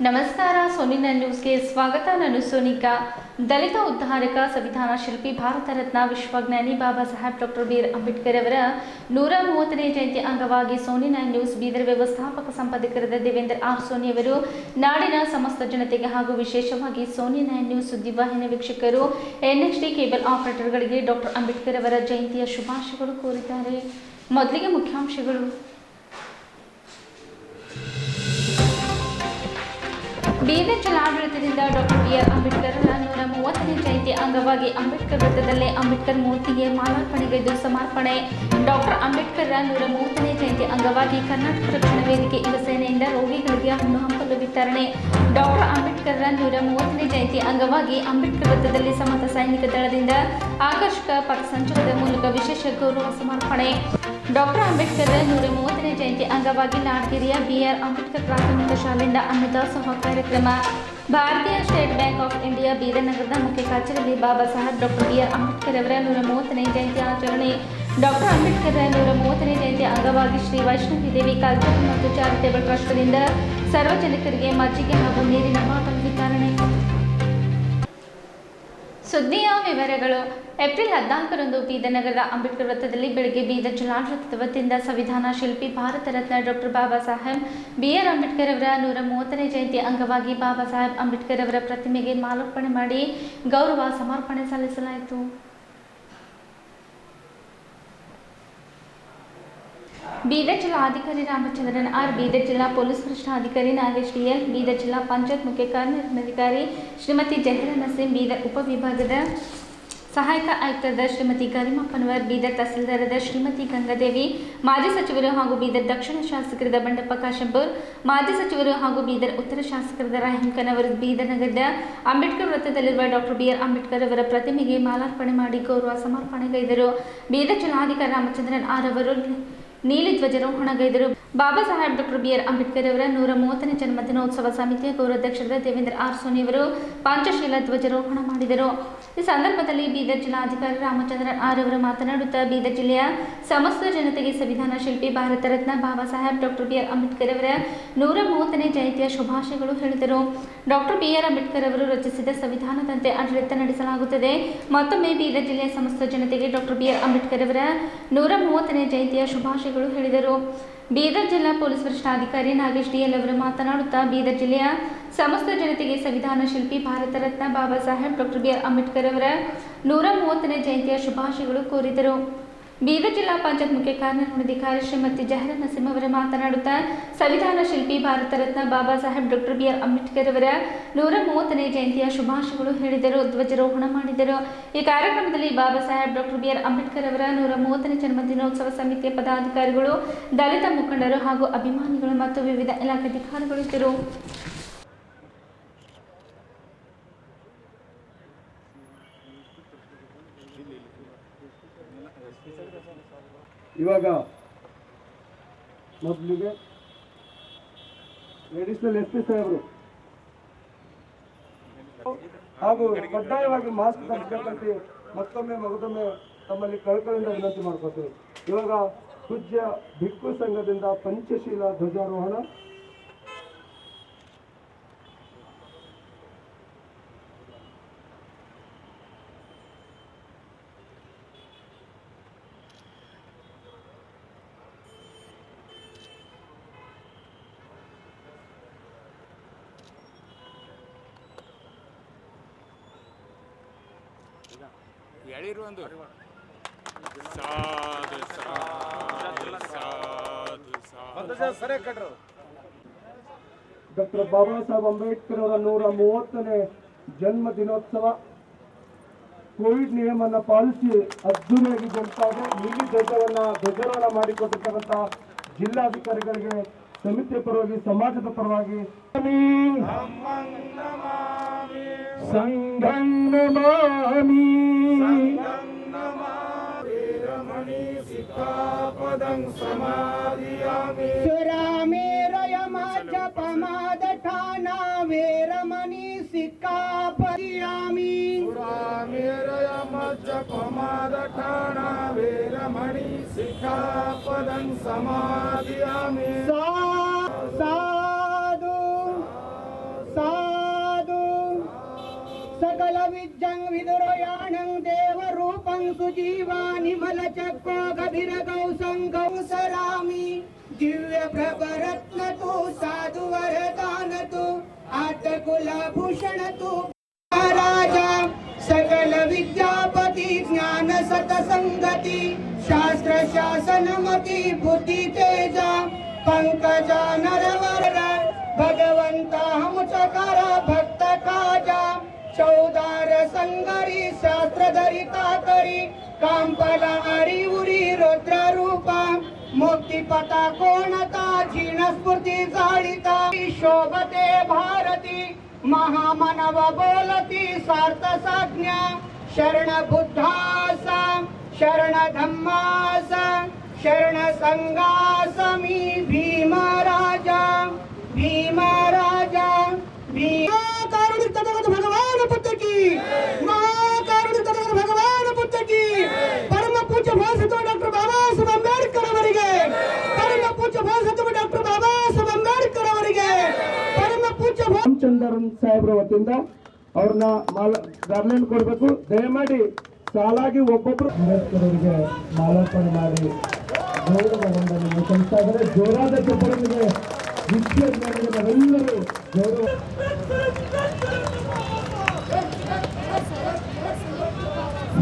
ನಮಸ್ಕಾರ ಸೋನಿನ ನ್ಯೂಸ್ಗೆ ಸ್ವಾಗತ. ನಾನು ಸೋನಿಕಾ. ದಲಿತ ಉದ್ಧಾರಕ ಸಂವಿಧಾನ ಶಿಲ್ಪಿ ಭಾರತ ರತ್ನ ವಿಶ್ವಜ್ಞಾನಿ Baba Saheb doctor B R Ambedkar ಅವರ 130ನೇ ಜಯಂತಿ ಅಂಗವಾಗಿ ಸೋನಿನ ನ್ಯೂಸ್ ಬೀದರ್ ವ್ಯವಸ್ಥಾಪಕ ಸಂಪಾದಕರಾದ ದೇವೇಂದ್ರ ಆರ್ ಸೋನಿ ಅವರು ನಾಡಿನ ಸಮಸ್ತ ಜನತೆಗೆ ಹಾಗೂ ವಿಶೇಷವಾಗಿ ಸೋನಿನ ನ್ಯೂಸ್ ಸುದ್ದಿವಾಹಿನಿ ವೀಕ್ಷಕರು NHD ಕೇಬಲ್ ಆಪರೇಟರ್ಗಳಿಗೆ ಡಾಕ್ಟರ್ ಅಂಬೇಡ್ಕರ್ ಅವರ ಜಯಂತಿಯ ಶುಭಾಶಯಗಳು ಕೋರಿದ್ದಾರೆ. ಮೊದಲಿಗೆ ಮುಖ್ಯಾಂಶಗಳು. ಬೀದರ್ ಜಿಲ್ಲಾಡಳಿತದಿಂದ ಡಾಕ್ಟರ್ ಬಿ ಆರ್ ಅಂಬೇಡ್ಕರ್ 130ನೇ ಜಯಂತಿ ಅಂಗವಾಗಿ ಅಂಬೇಡ್ಕರ್ ವೃತ್ತದಲ್ಲೇ ಅಂಬೇಡ್ಕರ್ ಮೂರ್ತಿಗೆ ಮಾಲಾರ್ಪಣೆಗೈದು ಸಮರ್ಪಣೆ. ಡಾಕ್ಟರ್ ಅಂಬೇಡ್ಕರ್ 130ನೇ ಜಯಂತಿ ಅಂಗವಾಗಿ ಕರ್ನಾಟಕ ರಕ್ಷಣಾ ವೇದಿಕೆ ಯುವ ಸೇನೆಯಿಂದ ರೋಗಿಗಳಿಗೆ ಹಣ್ಣು ಹಂಪಲು ವಿತರಣೆ. ಡಾಕ್ಟರ್ ಅಂಬೇಡ್ಕರ್ 130ನೇ ಜಯಂತಿ ಅಂಗವಾಗಿ ಅಂಬೇಡ್ಕರ್ ವೃತ್ತದಲ್ಲಿ ಸಮರ್ಥ ಸೈನಿಕ ದಳದಿಂದ ಆಕರ್ಷಕ ಪಥಸಂಚಲನದ ಮೂಲಕ ವಿಶೇಷ ಗೌರವ ಸಮರ್ಪಣೆ. ಡಾಕ್ಟರ್ ಅಂಬೇಡ್ಕರ್ 130ನೇ ಜಯಂತಿ ಅಂಗವಾಗಿ ಲಾಡ್ಗೆರೆಯ BR ಅಂಬೇಡ್ಕರ್ ಪ್ರಾಥಮಿಕ ಶಾಲೆಯಿಂದ ಅನ್ನದಾಸೋಹ ಕಾರ್ಯಕ್ರಮ. ಭಾರತೀಯ state bank of India Bidar ನಗರದ ಮುಖ್ಯ ಕಚೇರಿಯಲ್ಲಿ Baba Saheb doctor B R Ambedkar ಅವರ 130ನೇ ಜಯಂತಿ ಆಚರಣೆ. ಡಾಕ್ಟರ್ ಅಂಬೇಡ್ಕರ್ 130ನೇ ಜಯಂತಿ ಅಂಗವಾಗಿ ಶ್ರೀ ವೈಷ್ಣವಿ ದೇವಿ ಕಲ್ಚರಲ್ ಮತ್ತು ಚಾರಿಟೇಬಲ್ ಟ್ರಸ್ಟ್ನಿಂದ ಸಾರ್ವಜನಿಕರಿಗೆ ಮಜ್ಜಿಗೆ ಹಾಗೂ ನೀರಿನ ಬಾಟಲ್ ವಿತರಣೆ. ಸುದ್ದಿಯ ವಿವರಗಳು. ಏಪ್ರಿಲ್ 14ರಂದು ಬೀದರ್ ನಗರದ ಅಂಬೇಡ್ಕರ್ ವೃತ್ತದಲ್ಲಿ ಬೆಳಗ್ಗೆ ಬೀದರ್ ಜಿಲ್ಲಾಡಳಿತದ ವತಿಯಿಂದ ಸಂವಿಧಾನ ಶಿಲ್ಪಿ ಭಾರತ ರತ್ನ doctor Baba Saheb B R Ambedkar ಅವರ 130ನೇ ಜಯಂತಿ ಅಂಗವಾಗಿ ಬಾಬಾ ಸಾಹೇಬ್ ಅಂಬೇಡ್ಕರ್ ಅವರ ಪ್ರತಿಮೆಗೆ ಮಾಲಾರ್ಪಣೆ ಮಾಡಿ ಗೌರವ ಸಮರ್ಪಣೆ ಸಲ್ಲಿಸಲಾಯಿತು. ಬೀದರ್ ಜಿಲ್ಲಾಧಿಕಾರಿ ರಾಮಚಂದ್ರನ್ ಆರ್, ಬೀದರ್ ಜಿಲ್ಲಾ ಪೊಲೀಸ್ ವರಿಷ್ಠಾಧಿಕಾರಿ ನಾಗೇಶ್ DL, ಬೀದರ್ ಜಿಲ್ಲಾ ಪಂಚಾಯತ್ ಮುಖ್ಯ ಕಾರ್ಯನಿರ್ವಹಣಾಧಿಕಾರಿ ಶ್ರೀಮತಿ ಜಹೀರಾ ನಸೀಂ, ಬೀದರ್ ಉಪವಿಭಾಗದ ಸಹಾಯಕ ಆಯುಕ್ತರಾದ ಶ್ರೀಮತಿ ಗರಿಮಾ ಪನ್ವರ್, ಬೀದರ್ ತಹಸೀಲ್ದಾರರಾದ ಶ್ರೀಮತಿ ಗಂಗಾದೇವಿ, ಮಾಜಿ ಸಚಿವರು ಹಾಗೂ ಬೀದರ್ ದಕ್ಷಿಣ ಶಾಸಕರಾದ ಬಂಡಪ್ಪ ಕಾಶಂಪುರ್, ಮಾಜಿ ಸಚಿವರು ಹಾಗೂ ಬೀದರ್ ಉತ್ತರ ಶಾಸಕರಾದ ರಹೀಂ ಖಾನ್ ಅವರು ಬೀದರ್ ನಗರದ ಅಂಬೇಡ್ಕರ್ ವೃತ್ತದಲ್ಲಿರುವ ಡಾಕ್ಟರ್ ಬಿ ಆರ್ ಅಂಬೇಡ್ಕರ್ ಅವರ ಪ್ರತಿಮೆಗೆ ಮಾಲಾರ್ಪಣೆ ಮಾಡಿ ಗೌರವ ಸಮರ್ಪಣೆಗೈದರು. ಬೀದರ್ ಜಿಲ್ಲಾಧಿಕಾರಿ ರಾಮಚಂದ್ರನ್ ಆರ್ ಅವರು ನೀಲಿ ಧ್ವಜಾರೋಹಣಗೈದರು. Baba Saheb doctor B R Ambedkar ಅವರ 130ನೇ ಜನ್ಮದಿನೋತ್ಸವ ಸಮಿತಿಯ ಗೌರವಾಧ್ಯಕ್ಷರಾದ ದೇವೇಂದ್ರ ಆರ್ ಸೋನಿ ಅವರು ಪಂಚಶೀಲ ಧ್ವಜಾರೋಹಣ ಮಾಡಿದರು. ಈ ಸಂದರ್ಭದಲ್ಲಿ ಬೀದರ್ ಜಿಲ್ಲಾಧಿಕಾರಿ ರಾಮಚಂದ್ರನ್ ಆರ್ ಅವರು ಮಾತನಾಡುತ್ತಾ ಬೀದರ್ ಜಿಲ್ಲೆಯ ಸಮಸ್ತ ಜನತೆಗೆ ಸಂವಿಧಾನ ಶಿಲ್ಪಿ Bharat Ratna Baba Saheb doctor B R Ambedkar ಅವರ 130ನೇ ಜಯಂತಿಯ ಶುಭಾಶಯಗಳು ಹೇಳಿದರು. ಡಾಕ್ಟರ್ ಬಿ ಆರ್ ಅಂಬೇಡ್ಕರ್ ಅವರು ರಚಿಸಿದ ಸಂವಿಧಾನದಂತೆ ಆಡಳಿತ ನಡೆಸಲಾಗುತ್ತದೆ. ಮತ್ತೊಮ್ಮೆ ಬೀದರ್ ಜಿಲ್ಲೆಯ ಸಮಸ್ತ ಜನತೆಗೆ ಡಾಕ್ಟರ್ ಬಿ ಆರ್ ಅಂಬೇಡ್ಕರ್ ಅವರ 130ನೇ ಜಯಂತಿಯ ಶುಭಾಶಯಗಳು ಹೇಳಿದರು. ಬೀದರ್ ಜಿಲ್ಲಾ ಪೊಲೀಸ್ ವರಿಷ್ಠಾಧಿಕಾರಿ ನಾಗೇಶ್ DL ಅವರು ಮಾತನಾಡುತ್ತಾ ಬೀದರ್ ಜಿಲ್ಲೆಯ ಸಮಸ್ತ ಜನತೆಗೆ ಸಂವಿಧಾನ ಶಿಲ್ಪಿ Bharat Ratna Baba Saheb doctor B R Ambedkar ಅವರ 130ನೇ ಜಯಂತಿಯ ಶುಭಾಶಯಗಳು ಕೋರಿದರು. ಬೀದರ್ ಜಿಲ್ಲಾ ಪಂಚಾಯತ್ ಮುಖ್ಯ ಕಾರ್ಯನಿರ್ವಹಣಾಧಿಕಾರಿ ಶ್ರೀಮತಿ ಜಹೀರಾ ನಸೀಂ ಅವರು ಮಾತನಾಡುತ್ತಾ ಸಂವಿಧಾನ ಶಿಲ್ಪಿ Bharat Ratna Baba Saheb doctor B R Ambedkar ಅವರ 130ನೇ ಜಯಂತಿಯ ಶುಭಾಶಯಗಳು ಹೇಳಿದರು, ಧ್ವಜಾರೋಹಣ ಮಾಡಿದರು. ಈ ಕಾರ್ಯಕ್ರಮದಲ್ಲಿ Baba Saheb doctor B R Ambedkar ಅವರ 130ನೇ ಜನ್ಮದಿನೋತ್ಸವ ಸಮಿತಿಯ ಪದಾಧಿಕಾರಿಗಳು, ದಲಿತ ಮುಖಂಡರು ಹಾಗೂ ಅಭಿಮಾನಿಗಳು ಮತ್ತು ವಿವಿಧ ಇಲಾಖೆ ಅಧಿಕಾರಿಗಳು ಇದ್ದರು. ಇವಾಗ ಮೊದಲಿಗೆ ಅಡಿಷನಲ್ SP ಸಾಹೇಬರು ಹಾಗೂ ಕಡ್ಡಾಯವಾಗಿ ಮಾಸ್ಕ್ ಧರಿಸಬೇಕಂತ ಮತ್ತೊಮ್ಮೆ ಮಗದೊಮ್ಮೆ ತಮ್ಮಲ್ಲಿ ಕಳಕಳಿಯಿಂದ ವಿನಂತಿ ಮಾಡ್ಕೊತೀವಿ. ಇವಾಗ ಪೂಜ್ಯ ಭಿಕ್ಷು ಸಂಘದಿಂದ ಪಂಚಶೀಲ ಧ್ವಜಾರೋಹಣ. ಡಾಕ್ಟರ್ ಬಾಬಾ ಸಾಹೇಬ್ ಅಂಬೇಡ್ಕರ್ ಅವರ 130ನೇ ಜನ್ಮ ದಿನೋತ್ಸವ ಕೋವಿಡ್ ನಿಯಮವನ್ನು ಪಾಲಿಸಿ ಅದ್ದೂರಿಯಾಗಿ ಜರುಗ್ತಾಯಿದೆ. ನೀಲಿ ಧ್ವಜಾರೋಹಣ ಮಾಡಿಕೊಟ್ಟಿರ್ತಕ್ಕಂಥ ಜಿಲ್ಲಾಧಿಕಾರಿಗಳಿಗೆ ಸಮಿತಿಯ ಪರವಾಗಿ ಸಮಾಜದ ಪರವಾಗಿ ಸಂಗನ್ನಮಾಮಿ ಸುರಾಮೇರಯಮಜಪಮಾದಠಾನಾ ವೇರಮಣಿ ಸಿಕ್ಕಾಪದಿಯಾಮಿ ಸುರಾಮೇರಯಮಜಪಮಾದಠಾನಾ ವೇರಮಣಿ ಸಿಕ್ಕಾಪದಂ ಸಮಾದಿಯಾಮಿ. ಸಾಧು विज्जं विदुरयाणं देवरूपं सुजीवानि मलचक्रो गभिरगौ संगं सरामि दिव्यप्रभरत्न तु साधु वरदान तु आत्कुलभूषण तु राजा सकल विद्यापति ज्ञान सतसंगति शास्त्र शासनमति बुद्धि तेजा पंकजा नरवर भगवंता हम चकार भक्त काजा चौदार संगरी शास्त्र धरिता करी कांपला अरी उरी रुद्र रूपा मुक्ति पता कोणता जीर्ण स्फूर्ती जाळिता शोभते भारती महामानव बोलती सार्थ साज्ञा शरण बुद्धासा शरण धम्मासा शरण संघासमी भीम राजा कारुणिक तथागत भगवान पुत्र की कारुणिक तथागत भगवान पुत्र की परम पूज्य ಭಾರತ ಡಾಕ್ಟರ್ ಬಾಬಾ ಸಾಹೇಬ್ ಅಂಬೇಡ್ಕರ್ ಅವರಿಗೆ परम पूज्य ಭಾರತ ಡಾಕ್ಟರ್ ಬಾಬಾ ಸಾಹೇಬ್ ಅಂಬೇಡ್ಕರ್ ಅವರಿಗೆ परम पूज्य ರಾಮಚಂದ್ರನ್ ಸಾಹೇಬ್ರ ವತಿಯಿಂದ ಅವ್ರನ್ನ ಗಾರ್ಲೆಂಡ್ ಕೊಡಬೇಕು. ದಯಮಾಡಿ ಸಾಲಾಗಿ ಒಬ್ಬೊಬ್ರು ಅಂಬೇಡ್ಕರ್ ಅವರಿಗೆ ಮಾಲಾರ್ಪಣೆ ಮಾಡಿ ಗೌರವ ವಂದನೆ ಸಲ್ಲಿಸ್ತಾ ಇದ್ದಾರೆ. ಜೋರಾದ ಚಪ್ಪಲಿಗೆ ವಿಶ್ವಜ್ಞಾನಿಗಳೆಲ್ಲರೂ ಗೌರವ.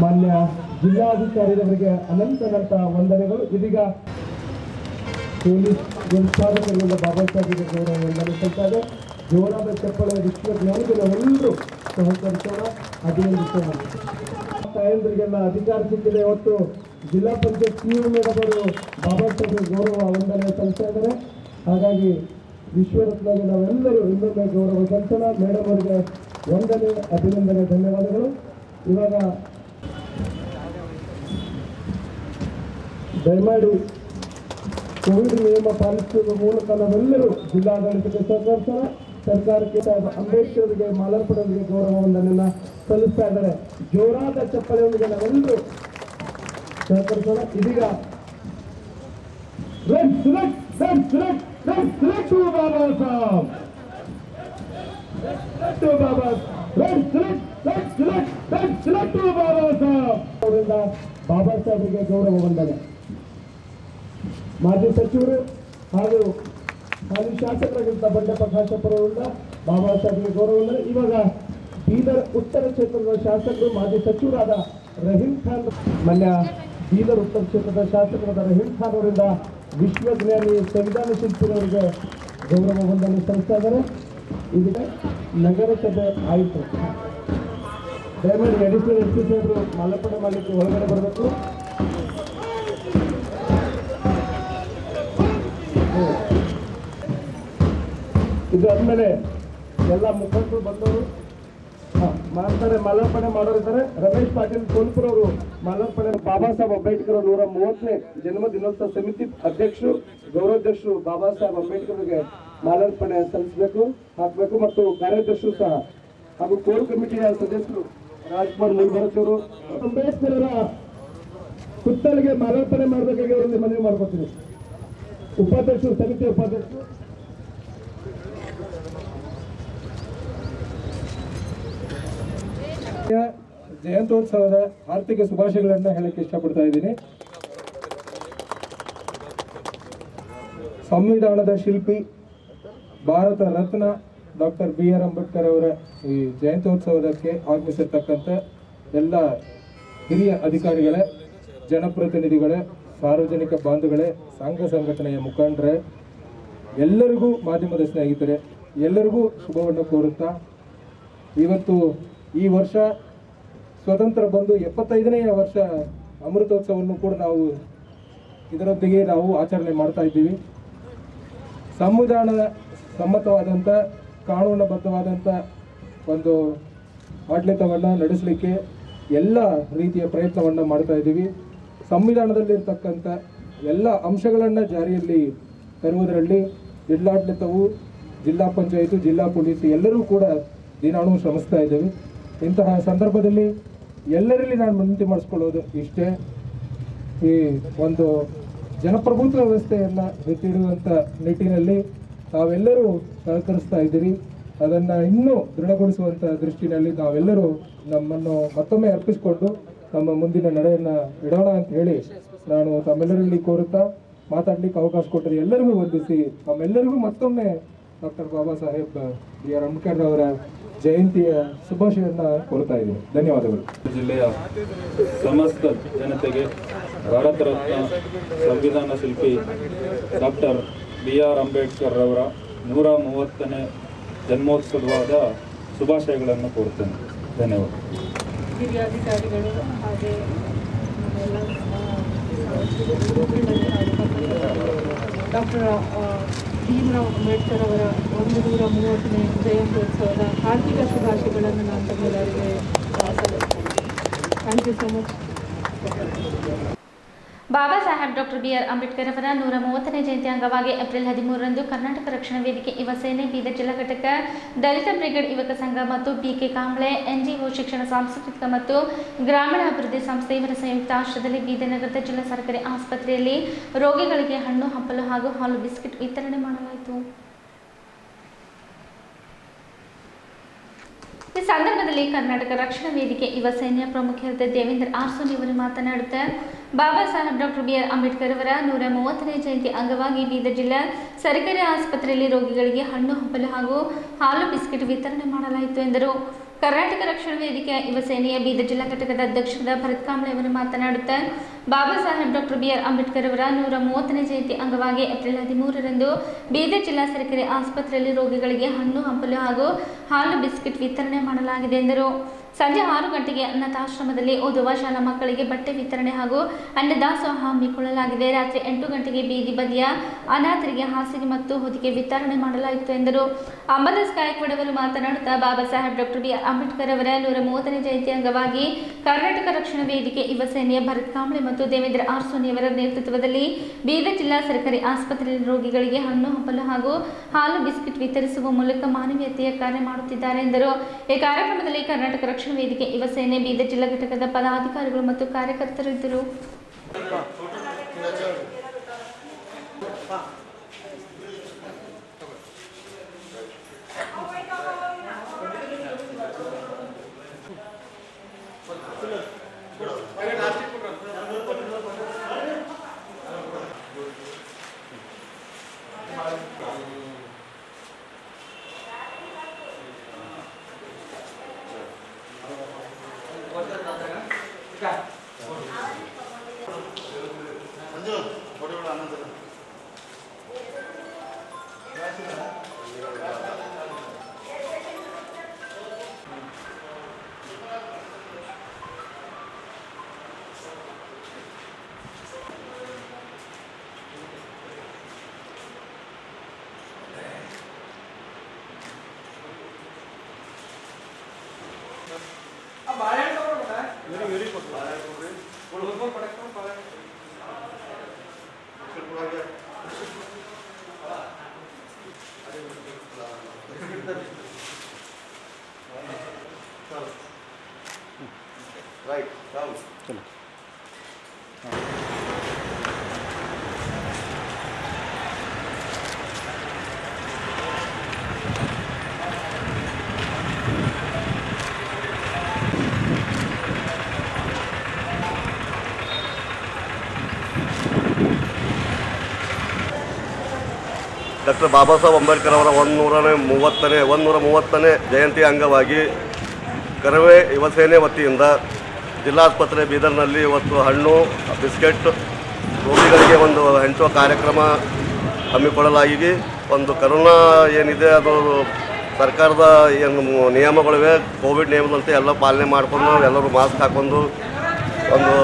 ಮಾನ್ಯ ಜಿಲ್ಲಾಧಿಕಾರಿಯವರಿಗೆ ಅನಂತ ವಂದನೆಗಳು. ಇದೀಗ ಪೊಲೀಸ್ ವ್ಯವಸ್ಥಾಪಕರಿಂದ ಬಾಬಾ ಸಾಹೇಬ್ಗೆ ಗೌರವ ವಂದನೆ ಸಲ್ಲಿಸ್ತಾ ಇದೆ. ಜೋರಾದ ಚಪ್ಪಳ ವಿಶ್ವಜ್ಞಾನಿಗಳೆಲ್ಲರೂ ಸಹಕರಿಸೋಣ, ಅಭಿನಂದಿಸೋಣ. ತಾಯಂದ್ರಿಗೆಲ್ಲ ಅಧಿಕಾರ ಸಿಕ್ಕಿದೆ. ಇವತ್ತು ಜಿಲ್ಲಾ ಪಂಚಾಯತ್ ಸಿಇಒ ಮೇಡಮ್ ಅವರು ಬಾಬಾ ಸಾಹೇಬ್ಗೆ ಗೌರವ ವಂದನೆ ಸಲ್ಲಿಸ್ತಾ ಇದ್ದಾರೆ. ಹಾಗಾಗಿ ವಿಶ್ವರತ್ನಗೆ ನಾವೆಲ್ಲರೂ ಇನ್ನೊಮ್ಮೆ ಗೌರವ ಸಲ್ಲಿಸೋಣ. ಮೇಡಮ್ ಅವರಿಗೆ ವಂದನೆ, ಅಭಿನಂದನೆ, ಧನ್ಯವಾದಗಳು. ಇವಾಗ ದಯಮಾಡಿ ಕೋವಿಡ್ ನಿಯಮ ಪಾಲಿಸುವ ಮೂಲಕ ನಾವೆಲ್ಲರೂ ಜಿಲ್ಲಾಡಳಿತಕ್ಕೆ ಸಹಕರಿಸೋಣ. ಸರ್ಕಾರಕ್ಕೆ ಅಂಬೇಡ್ಕರ್ಗೆ ಮಾಲಾರ್ಪಣೆಗೆ ಗೌರವ ವಂದನೆಯನ್ನ ಸಲ್ಲಿಸ್ತಾ ಇದ್ದಾರೆ. ಜೋರಾದ ಚಪ್ಪಲೆಯೊಂದಿಗೆ ನಾವೆಲ್ಲರೂ ಸಹಕರಿಸೋಣ. ಇದೀಗ ಅವರಿಂದ ಬಾಬಾ ಸಾಹೇಬ್ರಿಗೆ ಗೌರವ ವಂದನೆ. ಮಾಜಿ ಸಚಿವರು ಹಾಗೂ ಹಾಲಿ ಶಾಸಕರಾಗಿದ್ದ ಬಂಡೆಪ್ಪ ಕಾಶಪ್ಪರವರಿಂದ ಬಾಬಾ ಸಾಹೇಬ್ಗೆ ಗೌರವ ವಂದನೆ. ಇವಾಗ ಬೀದರ್ ಉತ್ತರ ಕ್ಷೇತ್ರದ ಶಾಸಕರು ಮಾಜಿ ಸಚಿವರಾದ ರಹೀಂ ಖಾನ್, ಮೊನ್ನೆ ಬೀದರ್ ಉತ್ತರ ಕ್ಷೇತ್ರದ ಶಾಸಕರಾದ ರಹೀಂ ಖಾನ್ ಅವರಿಂದ ವಿಶ್ವಜ್ಞಾನಿ ಸಂವಿಧಾನ ಶಿಲ್ಪಿಯವರಿಗೆ ಗೌರವ ವಂದನೆ ಸಲ್ಲಿಸ್ತಾ ಇದ್ದಾರೆ. ಇದೀಗ ನಗರಸಭೆ ಆಯುಕ್ತರು ದಯಮಾಡಿ ಅಡಿಷನಲ್ ಎಸ್ ಪಿ ಸಾಹೇಬರು ಮಾಲಾರ್ಪಣೆ ಮಾಡಲಿಕ್ಕೆ ಒಳಗಡೆ ಬರಬೇಕು. ಇದು ಆದ್ಮೇಲೆ ಎಲ್ಲ ಮುಖಂಡರು ಬಂದವರು ಮಾಡ್ತಾರೆ. ಮಾಲಾರ್ಪಣೆ ಮಾಡೋರಿದ್ದಾರೆ. ರಮೇಶ್ ಪಾಟೀಲ್ ಸೋಲ್ಪುರ್ ಅವರು ಮಾಲಾರ್ಪಣೆ. ಬಾಬಾ ಸಾಹೇಬ್ ಅಂಬೇಡ್ಕರ್ 130ನೇ ಜನ್ಮ ದಿನೋತ್ಸವ ಸಮಿತಿ ಅಧ್ಯಕ್ಷರು, ಗೌರವಾಧ್ಯಕ್ಷರು ಬಾಬಾ ಸಾಹೇಬ್ ಅಂಬೇಡ್ಕರ್ಗೆ ಮಾಲಾರ್ಪಣೆ ಸಲ್ಲಿಸಬೇಕು, ಹಾಕಬೇಕು. ಮತ್ತು ಕಾರ್ಯಾಧ್ಯಕ್ಷರು ಸಹ ಹಾಗೂ ಕೋರ್ ಕಮಿಟಿಯ ಸದಸ್ಯರು ರಾಜ್ಕುಮಾರ್ ಮುಲ್ಬರತ್ ಅವರು ಅಂಬೇಡ್ಕರ್ ಪುತ್ಥಳಿಗೆ ಮಾಲಾರ್ಪಣೆ ಮಾಡಬೇಕಾಗಿ ಅವರಲ್ಲಿ ಮನವಿ ಮಾಡ್ಕೊತೀನಿ. ಉಪಾಧ್ಯಕ್ಷರು, ಸಮಿತಿಯ ಉಪಾಧ್ಯಕ್ಷರು. ಜಯಂತ್ಯೋತ್ಸವದ ಆರ್ಥಿಕ ಶುಭಾಶಯಗಳನ್ನ ಹೇಳಕ್ಕೆ ಇಷ್ಟಪಡ್ತಾ ಇದ್ದೀನಿ. ಸಂವಿಧಾನದ ಶಿಲ್ಪಿ, ಭಾರತ ರತ್ನ ಡಾಕ್ಟರ್ BR ಅಂಬೇಡ್ಕರ್ ಅವರ ಈ ಜಯಂತ್ಯೋತ್ಸವಕ್ಕೆ ಆಗಮಿಸಿರ್ತಕ್ಕಂಥ ಎಲ್ಲ ಹಿರಿಯ ಅಧಿಕಾರಿಗಳೇ, ಜನಪ್ರತಿನಿಧಿಗಳೇ, ಸಾರ್ವಜನಿಕ ಬಾಂಧುಗಳೇ, ಸಂಘ ಸಂಘಟನೆಯ ಮುಖಂಡರೇ, ಎಲ್ಲರಿಗೂ ಮಾಧ್ಯಮದ ಸ್ನೇಹಿತರೆ, ಎಲ್ಲರಿಗೂ ಶುಭವನ್ನು ಕೋರುತ್ತಾ, ಇವತ್ತು ಈ ವರ್ಷ ಸ್ವತಂತ್ರ ಬಂದು 75ನೇ ವರ್ಷ ಅಮೃತೋತ್ಸವವನ್ನು ಕೂಡ ನಾವು ಇದರೊಂದಿಗೆ ನಾವು ಆಚರಣೆ ಮಾಡ್ತಾ ಇದ್ದೀವಿ. ಸಂವಿಧಾನ ಸಮ್ಮತವಾದಂಥ ಕಾನೂನುಬದ್ಧವಾದಂಥ ಒಂದು ಆಡಳಿತವನ್ನು ನಡೆಸಲಿಕ್ಕೆ ಎಲ್ಲ ರೀತಿಯ ಪ್ರಯತ್ನವನ್ನು ಮಾಡ್ತಾ ಇದ್ದೀವಿ. ಸಂವಿಧಾನದಲ್ಲಿರ್ತಕ್ಕಂಥ ಎಲ್ಲ ಅಂಶಗಳನ್ನು ಜಾರಿಯಲ್ಲಿ ತರುವುದರಲ್ಲಿ ಜಿಲ್ಲಾಡಳಿತವು, ಜಿಲ್ಲಾ ಪಂಚಾಯಿತಿ, ಜಿಲ್ಲಾ ಪೊಲೀಸ್ ಎಲ್ಲರೂ ಕೂಡ ದಿನಾಣು ಶ್ರಮಿಸ್ತಾ ಇದ್ದೇವೆ. ಇಂತಹ ಸಂದರ್ಭದಲ್ಲಿ ಎಲ್ಲರಲ್ಲಿ ನಾನು ವಿನಂತಿ ಮಾಡಿಸ್ಕೊಳ್ಳೋದು ಇಷ್ಟೇ, ಈ ಒಂದು ಜನಪ್ರಭುತ್ವ ವ್ಯವಸ್ಥೆಯನ್ನು ಎತ್ತಿಡುವಂಥ ನಿಟ್ಟಿನಲ್ಲಿ ತಾವೆಲ್ಲರೂ ಸಹಕರಿಸ್ತಾ ಇದ್ದೀರಿ. ಅದನ್ನು ಇನ್ನೂ ದೃಢಗೊಳಿಸುವಂಥ ದೃಷ್ಟಿನಲ್ಲಿ ನಾವೆಲ್ಲರೂ ನಮ್ಮನ್ನು ಮತ್ತೊಮ್ಮೆ ಅರ್ಪಿಸಿಕೊಂಡು ನಮ್ಮ ಮುಂದಿನ ನಡೆಯನ್ನು ಇಡೋಣ ಅಂತ ಹೇಳಿ ನಾನು ತಮ್ಮೆಲ್ಲರಲ್ಲಿ ಕೋರುತ್ತಾ ಮಾತಾಡ್ಲಿಕ್ಕೆ ಅವಕಾಶ ಕೊಟ್ಟರೆ ಎಲ್ಲರಿಗೂ ವಂದಿಸಿ ತಮ್ಮೆಲ್ಲರಿಗೂ ಮತ್ತೊಮ್ಮೆ ಡಾಕ್ಟರ್ ಬಾಬಾ ಸಾಹೇಬ್ B.R. ಅಂಬೇಡ್ಕರ್ ಅವರ ಜಯಂತಿಯ ಶುಭಾಶಯವನ್ನು ಕೋರ್ತಾ ಇದ್ದೀನಿ. ಧನ್ಯವಾದಗಳು. ಜಿಲ್ಲೆಯ ಸಮಸ್ತ ಜನತೆಗೆ ಭಾರತ ರತ್ನ ಸಂವಿಧಾನ ಶಿಲ್ಪಿ ಡಾಕ್ಟರ್ B.R. ಅಂಬೇಡ್ಕರ್ ಅವರ 130ನೇ ಜನ್ಮೋತ್ಸವದ ಶುಭಾಶಯಗಳನ್ನು ಕೋರುತ್ತೇನೆ. ಧನ್ಯವಾದ. ಹಿರಿಯಾಧಿಕಾರಿಗಳು ಹಾಗೆ ಡಾಕ್ಟರ್ ಭೀಮರಾವ್ ಅಂಬೇಡ್ಕರ್ ಅವರ 130ನೇ ಜಯಂತ್ಯೋತ್ಸವದ ಹಾರ್ದಿಕ ಶುಭಾಶಯಗಳನ್ನು ನಾನು ತಮ್ಮೆಲ್ಲರಿಗೆ thank you so much. Baba Saheb doctor B.R. Ambedkar ಅವರ 130ನೇ ಜಯಂತಿ ಅಂಗವಾಗಿ ಏಪ್ರಿಲ್ 13ರಂದು ಕರ್ನಾಟಕ ರಕ್ಷಣಾ ವೇದಿಕೆ ಯುವ ಸೇನೆ ಬೀದರ್ ಜಿಲ್ಲಾ ಘಟಕ ದಲಿತ ಬ್ರಿಗೇಡ್ ಯುವಕ ಸಂಘ ಮತ್ತು PK ಕಾಂಬ್ಳೆ NGO ಶಿಕ್ಷಣ ಸಾಂಸ್ಕೃತಿಕ ಮತ್ತು ಗ್ರಾಮೀಣ ಅಭಿವೃದ್ಧಿ ಸಂಸ್ಥೆ ಇವರ ಸಂಯುಕ್ತ ಆಶ್ರಯದಲ್ಲಿ ಬೀದರ್ ನಗರದ ಜಿಲ್ಲಾ ಸರ್ಕಾರಿ ಆಸ್ಪತ್ರೆಯಲ್ಲಿ ರೋಗಿಗಳಿಗೆ ಹಣ್ಣು ಹಂಪಲು ಹಾಗೂ ಹಾಲು ಬಿಸ್ಕೆಟ್ ವಿತರಣೆ ಮಾಡಲಾಯಿತು. ಈ ಸಂದರ್ಭದಲ್ಲಿ ಕರ್ನಾಟಕ ರಕ್ಷಣಾ ವೇದಿಕೆ ಯುವ ಸೇನೆಯ ಪ್ರಮುಖರಾದ ದೇವೇಂದ್ರ ಆರ್ ಸೋನಿ ಅವರು ಮಾತನಾಡುತ್ತಾ ಬಾಬಾ ಸಾಹೇಬ್ ಡಾಕ್ಟರ್ B.R. ಅಂಬೇಡ್ಕರ್ ಅವರ 130ನೇ ಜಯಂತಿ ಅಂಗವಾಗಿ ಬೀದರ್ ಜಿಲ್ಲಾ ಸರ್ಕಾರಿ ಆಸ್ಪತ್ರೆಯಲ್ಲಿ ರೋಗಿಗಳಿಗೆ ಹಣ್ಣು ಹಂಪಲು ಹಾಗೂ ಹಾಲು ಬಿಸ್ಕೆಟ್ ವಿತರಣೆ ಮಾಡಲಾಯಿತು ಎಂದರು. ಕರ್ನಾಟಕ ರಕ್ಷಣಾ ವೇದಿಕೆ ಯುವ ಸೇನೆಯ ಬೀದರ್ ಜಿಲ್ಲಾ ಘಟಕದ ಅಧ್ಯಕ್ಷರಾದ ಭರತ್ ಕಾಂಬ್ಳೆ ಅವರು ಮಾತನಾಡುತ್ತಾ ಬಾಬಾ ಸಾಹೇಬ್ ಡಾಕ್ಟರ್ B.R. ಅಂಬೇಡ್ಕರ್ ಅವರ 130ನೇ ಜಯಂತಿ ಅಂಗವಾಗಿ ಏಪ್ರಿಲ್ 13ರಂದು ಬೀದರ್ ಜಿಲ್ಲಾ ಸರ್ಕಾರಿ ಆಸ್ಪತ್ರೆಯಲ್ಲಿ ರೋಗಿಗಳಿಗೆ ಹಣ್ಣು ಹಂಪಲು ಹಾಗೂ ಹಾಲು ಬಿಸ್ಕೆಟ್ ವಿತರಣೆ ಮಾಡಲಾಗಿದೆ ಎಂದರು. ಸಂಜೆ 6 ಗಂಟೆಗೆ ಅನಾಥಾಶ್ರಮದಲ್ಲಿ ಓದುವ ಶಾಲಾ ಮಕ್ಕಳಿಗೆ ಬಟ್ಟೆ ವಿತರಣೆ ಹಾಗೂ ಅನ್ನದಾಸೋಹ ಹಮ್ಮಿಕೊಳ್ಳಲಾಗಿದೆ. ರಾತ್ರಿ 8 ಗಂಟೆಗೆ ಬೀದಿ ಬದಿಯ ಅನಾಥರಿಗೆ ಹಾಸಿಗೆ ಮತ್ತು ಹೊದಿಕೆ ವಿತರಣೆ ಮಾಡಲಾಯಿತು ಎಂದರು. ಅಂಬದಾಸ್ ಗಾಯಕ್ವಾಡ್ ಅವರು ಮಾತನಾಡುತ್ತಾ ಬಾಬಾ ಸಾಹೇಬ್ ಡಾಕ್ಟರ್ B.R. ಅಂಬೇಡ್ಕರ್ ಅವರ 130ನೇ ಜಯಂತಿ ಅಂಗವಾಗಿ ಕರ್ನಾಟಕ ರಕ್ಷಣಾ ವೇದಿಕೆ ಯುವ ಸೇನೆಯ ಭರತ್ ಕಾಂಬ್ಳೆ ಮತ್ತು ದೇವೇಂದ್ರ ಆರ್ ಸೋನಿ ಅವರ ನೇತೃತ್ವದಲ್ಲಿ ಬೀದರ್ ಜಿಲ್ಲಾ ಸರ್ಕಾರಿ ಆಸ್ಪತ್ರೆಯಲ್ಲಿ ರೋಗಿಗಳಿಗೆ ಹಣ್ಣು ಹಂಪಲು ಹಾಗೂ ಹಾಲು ಬಿಸ್ಕೆಟ್ ವಿತರಿಸುವ ಮೂಲಕ ಮಾನವೀಯತೆಯ ಕಾರ್ಯ ಮಾಡುತ್ತಿದ್ದಾರೆ ಎಂದರು. ಈ ಕಾರ್ಯಕ್ರಮದಲ್ಲಿ ಕರ್ನಾಟಕ ರಕ್ಷಣಾ ವೇದಿಕೆ ಯುವ ಸೇನೆ ಬೀದರ್ ಜಿಲ್ಲಾ ಘಟಕದ ಪದಾಧಿಕಾರಿಗಳು ಮತ್ತು ಕಾರ್ಯಕರ್ತರು ಇದ್ದರು. ಡಾಕ್ಟರ್ ಬಾಬಾ ಸಾಹೇಬ್ ಅಂಬೇಡ್ಕರ್ ಅವರ 130ನೇ ಜಯಂತಿ ಅಂಗವಾಗಿ ಕರವೇ ಯುವ ಸೇನೆ ವತಿಯಿಂದ ಜಿಲ್ಲಾಸ್ಪತ್ರೆ ಬೀದರ್ನಲ್ಲಿ ಇವತ್ತು ಹಣ್ಣು ಬಿಸ್ಕೆಟ್ ರೋಗಿಗಳಿಗೆ ಒಂದು ಹಂಚುವ ಕಾರ್ಯಕ್ರಮ ಹಮ್ಮಿಕೊಳ್ಳಲಾಗಿ ಒಂದು ಕರೋನಾ ಏನಿದೆ ಅದು ಸರ್ಕಾರದ ಏನು ನಿಯಮಗಳಿವೆ ಕೋವಿಡ್ ನಿಯಮದಂತೆ ಎಲ್ಲ ಪಾಲನೆ ಮಾಡಿಕೊಂಡು ಎಲ್ಲರೂ ಮಾಸ್ಕ್ ಹಾಕ್ಕೊಂಡು ಒಂದು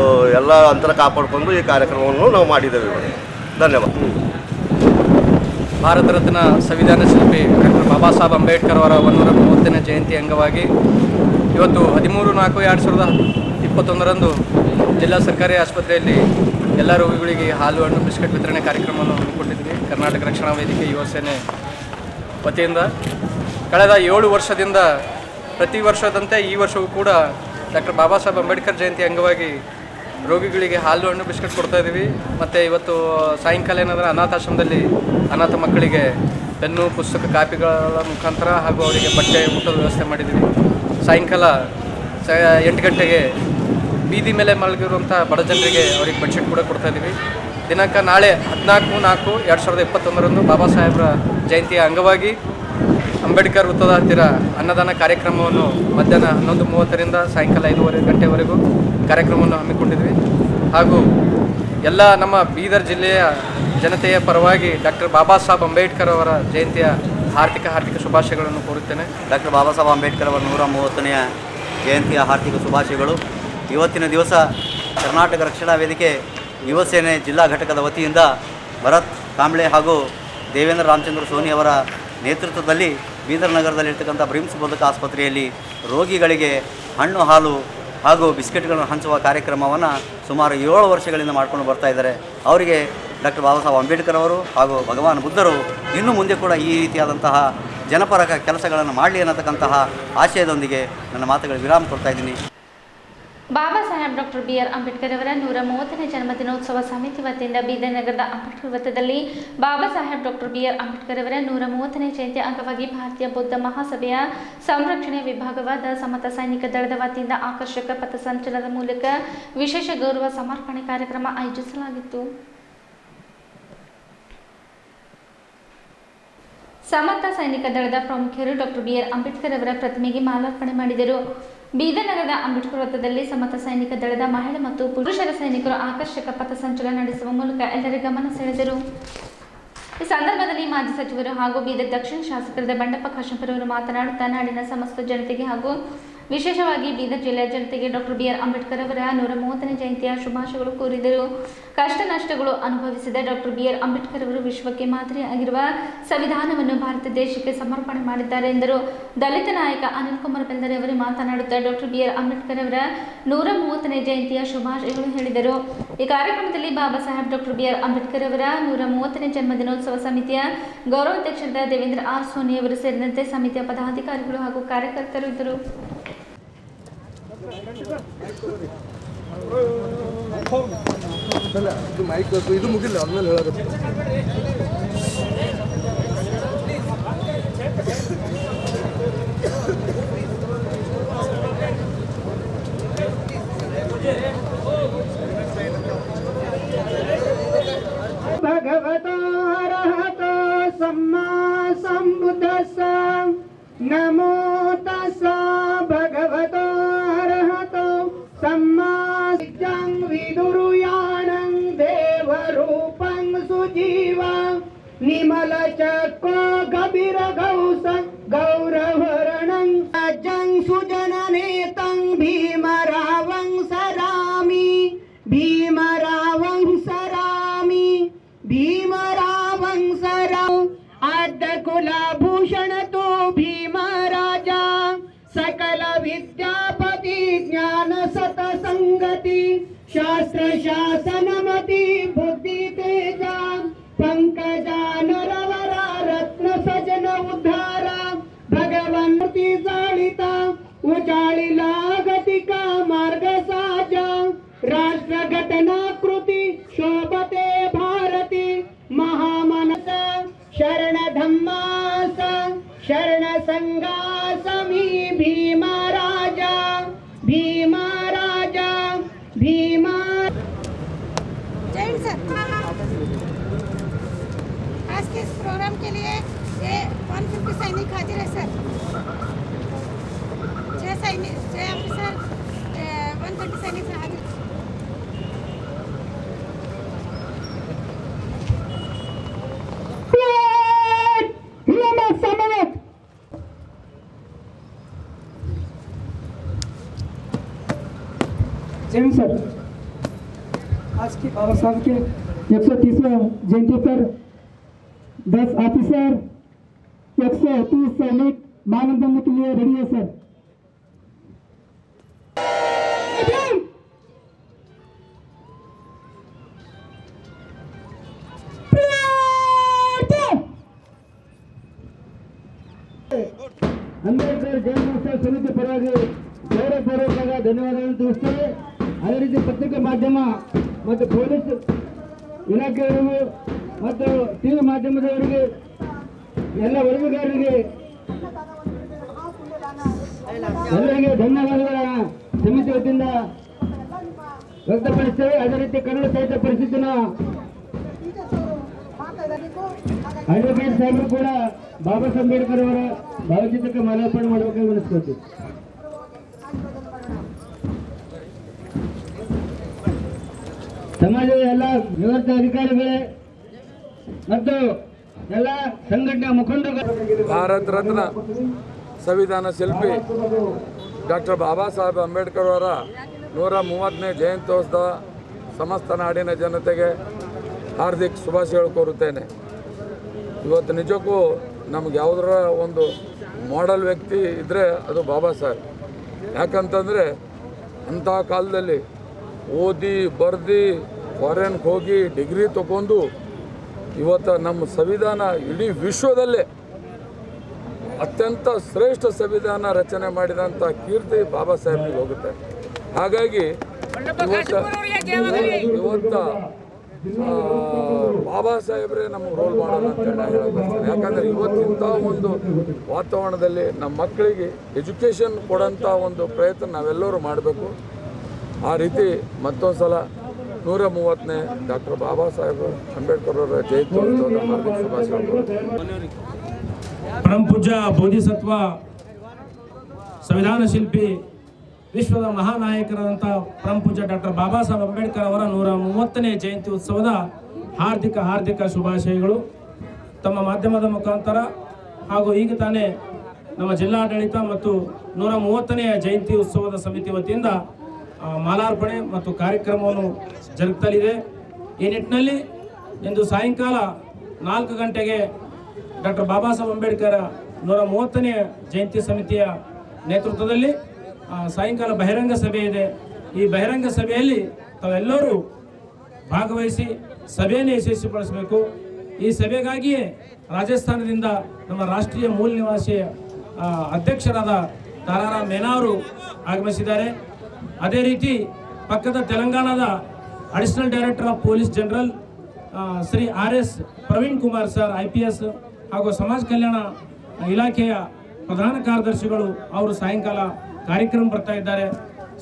ಎಲ್ಲ ಅಂತರ ಕಾಪಾಡಿಕೊಂಡು ಈ ಕಾರ್ಯಕ್ರಮವನ್ನು ನಾವು ಮಾಡಿದ್ದೇವೆ. ಧನ್ಯವಾದ. ಭಾರತ ರತ್ನ ಸಂವಿಧಾನ ಶಿಲ್ಪಿ ಡಾಕ್ಟರ್ ಬಾಬಾ ಸಾಹೇಬ್ ಅಂಬೇಡ್ಕರ್ ಅವರ 130ನೇ ಜಯಂತಿ ಅಂಗವಾಗಿ ಇವತ್ತು 13/4/2021ರಂದು ಜಿಲ್ಲಾ ಸರ್ಕಾರಿ ಆಸ್ಪತ್ರೆಯಲ್ಲಿ ಎಲ್ಲ ರೋಗಿಗಳಿಗೆ ಹಾಲು ಹಣ್ಣು ಬಿಸ್ಕೆಟ್ ವಿತರಣೆ ಕಾರ್ಯಕ್ರಮವನ್ನು ಹಮ್ಮಿಕೊಂಡಿದ್ವಿ. ಕರ್ನಾಟಕ ರಕ್ಷಣಾ ವೇದಿಕೆ ಯುವ ಸೇನೆ ವತಿಯಿಂದ ಕಳೆದ 7 ವರ್ಷದಿಂದ ಪ್ರತಿ ವರ್ಷದಂತೆ ಈ ವರ್ಷವೂ ಕೂಡ ಡಾಕ್ಟರ್ ಬಾಬಾ ಸಾಹೇಬ್ ಅಂಬೇಡ್ಕರ್ ಜಯಂತಿ ಅಂಗವಾಗಿ ರೋಗಿಗಳಿಗೆ ಹಾಲು ಹಣ್ಣು ಬಿಸ್ಕೆಟ್ ಕೊಡ್ತಾಯಿದ್ದೀವಿ. ಮತ್ತು ಇವತ್ತು ಸಾಯಂಕಾಲ ಏನಾದರೂ ಅನಾಥಾಶ್ರಮದಲ್ಲಿ ಅನಾಥ ಮಕ್ಕಳಿಗೆ ಪೆನ್ನು ಪುಸ್ತಕ ಕಾಪಿಗಳ ಮುಖಾಂತರ ಹಾಗೂ ಅವರಿಗೆ ಬಟ್ಟೆ ಊಟದ ವ್ಯವಸ್ಥೆ ಮಾಡಿದ್ದೀವಿ. ಸಾಯಂಕಾಲ 8 ಗಂಟೆಗೆ ಬೀದಿ ಮೇಲೆ ಮಲಗಿರುವಂಥ ಬಡ ಜನರಿಗೆ ಅವರಿಗೆ ಬೆಡ್ಶೀಟ್ ಕೂಡ ಕೊಡ್ತಾಯಿದ್ದೀವಿ. ದಿನಾಂಕ ನಾಳೆ 14/4/2021 ಬಾಬಾ ಸಾಹೇಬ್ರ ಜಯಂತಿಯ ಅಂಗವಾಗಿ ಅಂಬೇಡ್ಕರ್ ವೃತ್ತದ ಹತ್ತಿರ ಅನ್ನದಾನ ಕಾರ್ಯಕ್ರಮವನ್ನು ಮಧ್ಯಾಹ್ನ 11:30ರಿಂದ ಸಾಯಂಕಾಲ 5:30 ಗಂಟೆವರೆಗೂ ಕಾರ್ಯಕ್ರಮವನ್ನು ಹಮ್ಮಿಕೊಂಡಿದ್ವಿ. ಹಾಗೂ ಎಲ್ಲ ನಮ್ಮ ಬೀದರ್ ಜಿಲ್ಲೆಯ ಜನತೆಯ ಪರವಾಗಿ ಡಾಕ್ಟರ್ ಬಾಬಾ ಸಾಹೇಬ್ ಅಂಬೇಡ್ಕರ್ ಅವರ ಜಯಂತಿಯ ಹಾರ್ದಿಕ ಶುಭಾಶಯಗಳನ್ನು ಕೋರುತ್ತೇನೆ. ಡಾಕ್ಟರ್ ಬಾಬಾ ಸಾಹೇಬ್ ಅಂಬೇಡ್ಕರ್ ಅವರ 130ನೇ ಜಯಂತಿಯ ಹಾರ್ದಿಕ ಶುಭಾಶಯಗಳು. ಇವತ್ತಿನ ದಿವಸ ಕರ್ನಾಟಕ ರಕ್ಷಣಾ ವೇದಿಕೆ ಯುವ ಸೇನೆ ಜಿಲ್ಲಾ ಘಟಕದ ವತಿಯಿಂದ ಭರತ್ ಕಾಂಬ್ಳೆ ಹಾಗೂ ದೇವೇಂದ್ರ ರಾಮಚಂದ್ರ ಸೋನಿ ಅವರ ನೇತೃತ್ವದಲ್ಲಿ ಬೀದರ್ ನಗರದಲ್ಲಿರ್ತಕ್ಕಂಥ ಬ್ರಿಮ್ಸ್ ಬೋಧಕ ಆಸ್ಪತ್ರೆಯಲ್ಲಿ ರೋಗಿಗಳಿಗೆ ಹಣ್ಣು ಹಾಲು ಹಾಗೂ ಬಿಸ್ಕೆಟ್ಗಳನ್ನು ಹಂಚುವ ಕಾರ್ಯಕ್ರಮವನ್ನು ಸುಮಾರು 7 ವರ್ಷಗಳಿಂದ ಮಾಡ್ಕೊಂಡು ಬರ್ತಾ ಇದ್ದಾರೆ. ಅವರಿಗೆ ಡಾಕ್ಟರ್ ಬಾಬಾ ಸಾಹೇಬ್ ಅಂಬೇಡ್ಕರ್ ಅವರು ಹಾಗೂ ಭಗವಾನ್ ಬುದ್ಧರು ಇನ್ನು ಮುಂದೆ ಕೂಡ ಈ ರೀತಿಯಾದಂತಹ ಜನಪರ ಕೆಲಸಗಳನ್ನು ಮಾಡಲಿ ಅನ್ನತಕ್ಕಂತಹ ಆಶಯದೊಂದಿಗೆ ನನ್ನ ಮಾತುಗಳಿಗೆ ವಿರಾಮ ಕೊಡ್ತಾ ಇದ್ದೀನಿ. ಬಾಬಾ ಸಾಹೇಬ್ ಡಾಕ್ಟರ್ BR ಅಂಬೇಡ್ಕರ್ ಅವರ 130ನೇ ಜನ್ಮದಿನೋತ್ಸವ ಸಮಿತಿ ವತಿಯಿಂದ ಬೀದರ್ ನಗರದ ಅಂಬೇಡ್ಕರ್ ವೃತ್ತದಲ್ಲಿ ಬಾಬಾ ಸಾಹೇಬ್ ಡಾಕ್ಟರ್ BR ಅಂಬೇಡ್ಕರ್ ಅವರ 130ನೇ ಜಯಂತಿ ಅಂಗವಾಗಿ ಭಾರತೀಯ ಬೌದ್ಧ ಮಹಾಸಭೆಯ ಸಂರಕ್ಷಣೆ ವಿಭಾಗವಾದ ಸಮತ ಸೈನಿಕ ದಳದ ವತಿಯಿಂದ ಆಕರ್ಷಕ ಪಥಸಂಚಲನದ ಮೂಲಕ ವಿಶೇಷ ಗೌರವ ಸಮರ್ಪಣೆ ಕಾರ್ಯಕ್ರಮ ಆಯೋಜಿಸಲಾಗಿತ್ತು. ಸಮತ ಸೈನಿಕ ದಳದ ಪ್ರಮುಖರು ಡಾಕ್ಟರ್ BR ಅಂಬೇಡ್ಕರ್ ಅವರ ಪ್ರತಿಮೆಗೆ ಮಾಲಾರ್ಪಣೆ ಮಾಡಿದರು. ಬೀದರ್ ನಗರದ ಅಂಬೇಡ್ಕರ್ ವೃತ್ತದಲ್ಲಿ ಸಮತ ಸೈನಿಕ ದಳದ ಮಹಿಳಾ ಮತ್ತು ಪುರುಷರ ಸೈನಿಕರು ಆಕರ್ಷಕ ಪಥಸಂಚಲನ ನಡೆಸುವ ಮೂಲಕ ಎಲ್ಲರ ಗಮನ ಸೆಳೆದರು. ಈ ಸಂದರ್ಭದಲ್ಲಿ ಮಾಜಿ ಸಚಿವರು ಹಾಗೂ ಬೀದರ್ ದಕ್ಷಿಣ ಶಾಸಕರಾದ ಬಂಡೆಪ್ಪ ಕಾಶೆಂಪುರ ಅವರು ಮಾತನಾಡುತ್ತಾ ನಾಡಿನ ಸಮಸ್ತ ಜನತೆಗೆ ಹಾಗೂ ವಿಶೇಷವಾಗಿ ಬೀದರ್ ಜಿಲ್ಲೆಯ ಜನತೆಗೆ ಡಾಕ್ಟರ್ BR ಅಂಬೇಡ್ಕರ್ ಅವರ 130ನೇ ಜಯಂತಿಯ ಶುಭಾಶಯಗಳು ಕೋರಿದರು. ಕಷ್ಟ ನಷ್ಟಗಳು ಅನುಭವಿಸಿದ ಡಾಕ್ಟರ್ BR ಅಂಬೇಡ್ಕರ್ ಅವರು ವಿಶ್ವಕ್ಕೆ ಮಾದರಿಯಾಗಿರುವ ಸಂವಿಧಾನವನ್ನು ಭಾರತ ದೇಶಕ್ಕೆ ಸಮರ್ಪಣೆ ಮಾಡಿದ್ದಾರೆ ಎಂದರು. ದಲಿತ ನಾಯಕ ಅನಿಲ್ ಕುಮಾರ್ ಬೆಂದರೆ ಅವರು ಮಾತನಾಡುತ್ತಾ ಡಾಕ್ಟರ್ BR ಅಂಬೇಡ್ಕರ್ ಅವರ 130ನೇ ಜಯಂತಿಯ ಶುಭಾಶಯಗಳು ಹೇಳಿದರು. ಈ ಕಾರ್ಯಕ್ರಮದಲ್ಲಿ ಬಾಬಾ ಸಾಹೇಬ್ ಡಾಕ್ಟರ್ BR ಅಂಬೇಡ್ಕರ್ ಅವರ 130ನೇ ಜನ್ಮದಿನೋತ್ಸವ ಸಮಿತಿಯ ಗೌರವಾಧ್ಯಕ್ಷರಾದ ದೇವೇಂದ್ರ R ಸೋನಿ ಅವರು ಸೇರಿದಂತೆ ಸಮಿತಿಯ ಪದಾಧಿಕಾರಿಗಳು ಹಾಗೂ ಕಾರ್ಯಕರ್ತರು ಇದ್ದರು. ಇದು ಮುಗಿಲ್ಲ ಆದ್ಮೇಲೆ ಹೇಳೋದು. ಭಗವತೋ ಅರ್ಹತೋ ಸಮ್ಮಾ ಸಂಬುದ್ಧಸ್ಸ ನಮೋ ತಸ್ಸ ಭಗವತೋ ಅರ್ಹತೋ ಸಮ್ಮಾ ಸಿದ್ಧಂ ವಿದುರುಯಾಣಂ ದೇವರೂಪಂ ಸುಜೀವ ನಿಮಲ ಚಕ್ರೋ ಗಭೀರ ಗೌಸ ಗೌರವರಣಂ ಅಜಂ ಸುಜನನೇತಂ ಭೀಮರಾವಂ ಸರಾಮಿ ಭೀಮರಾವಂ ಸರಾಮಿ ಭೀಮರಾವಂ ಸರಾಮ್ ಅಡ್ಡ ಕುಲಭೂಷಣ ತೋ ಭೀಮರಾಜ सकल विद्यापति ज्ञान सत संगति शास्त्र शासनमति बुद्धि तेजा पंकजा नरवरा रत्न सजन उद्धार भगवान मूर्ति जाळिता उजाळिला गतिका मार्ग साजा राष्ट्र घटना कृती शोभते भारती महामनस शरण धम्मास शरण संगासमी भीमराजा भीमराजा भीमा। जैन सर, आज के इस प्रोग्राम के लिए ये 150 सैनिक हाजिर है सर। 6 ऑफिसर 130 सैनिक हाजिर। जैन सर, आज के बाबा साहब के 130वें जयंती पर 10 ऑफिसर 130 सैनिक मानवबंधन के लिए रेडी है सर। ಅಂಬೇಡ್ಕರ್ ಜಯಂತ್ಯೋತ್ಸವ ಸಮಿತಿ ಪರವಾಗಿ ಗೌರವಪೂರ್ವಕ ಧನ್ಯವಾದಗಳನ್ನು ತಿಳಿಸ್ತೇವೆ. ಅದೇ ರೀತಿ ಪತ್ರಿಕಾ ಮಾಧ್ಯಮ ಮತ್ತು ಪೊಲೀಸ್ ಇಲಾಖೆಯವರಿಗೂ ಮತ್ತು ಟಿವಿ ಮಾಧ್ಯಮದವರಿಗೆ ಎಲ್ಲ ವರದಿಗಾರರಿಗೆ ಎಲ್ಲರಿಗೆ ಧನ್ಯವಾದಗಳ ಸಮಿತಿ ವತಿಯಿಂದ ವ್ಯಕ್ತಪಡಿಸ್ತೇವೆ. ಅದೇ ರೀತಿ ಕನ್ನಡ ಸಾಹಿತ್ಯ ಪರಿಷತ್ತಿನ ಅಡ್ವೊಕೇಟ್ ಸಾಹೇಬರು ಕೂಡ ಬಾಬಾ ಸಾಹೇಬ್ ಅಂಬೇಡ್ಕರ್ ಅವರ ಭಾವಚಿತ್ರಕ್ಕೆ ಮಾಲಾರ್ಪಣೆ ಮಾಡಬೇಕಾಗಿ ವಿನಿಸ್ಕೊಳ್ತೀವಿ. ಸಮಾಜದ ಎಲ್ಲ ನಿವೃತ್ತ ಅಧಿಕಾರಿಗಳೇ ಮತ್ತು ಎಲ್ಲ ಸಂಘಟನೆಯ ಮುಖಂಡರು, ಭಾರತ ರತ್ನ ಸಂವಿಧಾನ ಶಿಲ್ಪಿ ಡಾಕ್ಟರ್ ಬಾಬಾ ಸಾಹೇಬ್ ಅಂಬೇಡ್ಕರ್ ಅವರ 130ನೇ ಜಯಂತ್ಯೋತ್ಸವ ಸಮಸ್ತ ನಾಡಿನ ಜನತೆಗೆ ಹಾರ್ದಿಕ ಶುಭಾಶಯಗಳು ಕೋರುತ್ತೇನೆ. ಇವತ್ತು ನಿಜಕ್ಕೂ ನಮ್ಗೆ ಯಾವುದರ ಒಂದು ಮಾಡೆಲ್ ವ್ಯಕ್ತಿ ಇದ್ದರೆ ಅದು ಬಾಬಾ ಸಾಹೇಬ್. ಯಾಕಂತಂದರೆ ಅಂಥ ಕಾಲದಲ್ಲಿ ಓದಿ ಬರ್ದು ಫಾರಿನ್ಗೆ ಹೋಗಿ ಡಿಗ್ರಿ ತಗೊಂಡು ಇವತ್ತು ನಮ್ಮ ಸಂವಿಧಾನ ಇಡೀ ವಿಶ್ವದಲ್ಲೇ ಅತ್ಯಂತ ಶ್ರೇಷ್ಠ ಸಂವಿಧಾನ ರಚನೆ ಮಾಡಿದಂಥ ಕೀರ್ತಿ ಬಾಬಾ ಸಾಹೇಬ್ರಿಗೆ ಹೋಗುತ್ತೆ. ಹಾಗಾಗಿ ಇವತ್ತು ಬಾಬಾ ಸಾಹೇಬ್ರೆ ನಮಗೆ ರೋಲ್ ಮಾಡಲ್ ಅಂತೇಳಿ ನಾನು ಹೇಳಕ್ಕೆ ಬರ್ತೇನೆ. ಯಾಕಂದರೆ ಇವತ್ತಿಂಥ ಒಂದು ವಾತಾವರಣದಲ್ಲಿ ನಮ್ಮ ಮಕ್ಕಳಿಗೆ ಎಜುಕೇಷನ್ ಕೊಡೋಂಥ ಒಂದು ಪ್ರಯತ್ನ ನಾವೆಲ್ಲರೂ ಮಾಡಬೇಕು. ಆ ರೀತಿ ಮತ್ತೊಂದು ಸಲ 130ನೇ ಡಾಕ್ಟರ್ ಬಾಬಾ ಸಾಹೇಬ್ ಅಂಬೇಡ್ಕರ್ ಅವರ ಜಯಂತ್ಯೋತ್ಸವದ ಹಾರ್ದಿಕ ಶುಭಾಶಯಗಳು. ಪರಮ ಪೂಜ್ಯ ಬೋಧಿಸತ್ವ ಸಂವಿಧಾನ ಶಿಲ್ಪಿ ವಿಶ್ವದ ಮಹಾನಾಯಕರಾದಂಥ ಪರಮ ಪೂಜ್ಯ ಡಾಕ್ಟರ್ ಬಾಬಾ ಸಾಹೇಬ್ ಅಂಬೇಡ್ಕರ್ ಅವರ 130ನೇ ಜಯಂತಿ ಉತ್ಸವದ ಹಾರ್ದಿಕ ಶುಭಾಶಯಗಳು. ತಮ್ಮ ಮಾಧ್ಯಮದ ಮುಖಾಂತರ ಹಾಗೂ ಈಗ ತಾನೇ ನಮ್ಮ ಜಿಲ್ಲಾಡಳಿತ ಮತ್ತು 130ನೇ ಜಯಂತಿ ಉತ್ಸವದ ಸಮಿತಿ ವತಿಯಿಂದ ಮಾಲಾರ್ಪಣೆ ಮತ್ತು ಕಾರ್ಯಕ್ರಮವನ್ನು ಜರುಗುತ್ತಲಿದೆ. ಈ ನಿಟ್ಟಿನಲ್ಲಿ ಇಂದು ಸಾಯಂಕಾಲ 4 ಗಂಟೆಗೆ ಡಾಕ್ಟರ್ ಬಾಬಾ ಸಾಹೇಬ್ ಅಂಬೇಡ್ಕರ್ 130ನೇ ಜಯಂತಿ ಸಮಿತಿಯ ನೇತೃತ್ವದಲ್ಲಿ ಸಾಯಂಕಾಲ ಬಹಿರಂಗ ಸಭೆ ಇದೆ. ಈ ಬಹಿರಂಗ ಸಭೆಯಲ್ಲಿ ತಾವೆಲ್ಲರೂ ಭಾಗವಹಿಸಿ ಸಭೆಯನ್ನು ಯಶಸ್ವಿಗೊಳಿಸಬೇಕು. ಈ ಸಭೆಗಾಗಿಯೇ ರಾಜಸ್ಥಾನದಿಂದ ನಮ್ಮ ರಾಷ್ಟ್ರೀಯ ಮೂಲ ನಿವಾಸಿಯ ಅಧ್ಯಕ್ಷರಾದ ತಾರಾರಾಮ್ ಮೀನಾ ಅವರು ಆಗಮಿಸಿದ್ದಾರೆ. ಅದೇ ರೀತಿ ಪಕ್ಕದ ತೆಲಂಗಾಣದ additional director of police general Shri RS Praveen Kumar sir IPS ಹಾಗೂ ಸಮಾಜ ಕಲ್ಯಾಣ ಇಲಾಖೆಯ ಪ್ರಧಾನ ಕಾರ್ಯದರ್ಶಿಗಳು ಅವರು ಸಾಯಂಕಾಲ ಕಾರ್ಯಕ್ರಮ ಬರ್ತಾ ಇದ್ದಾರೆ.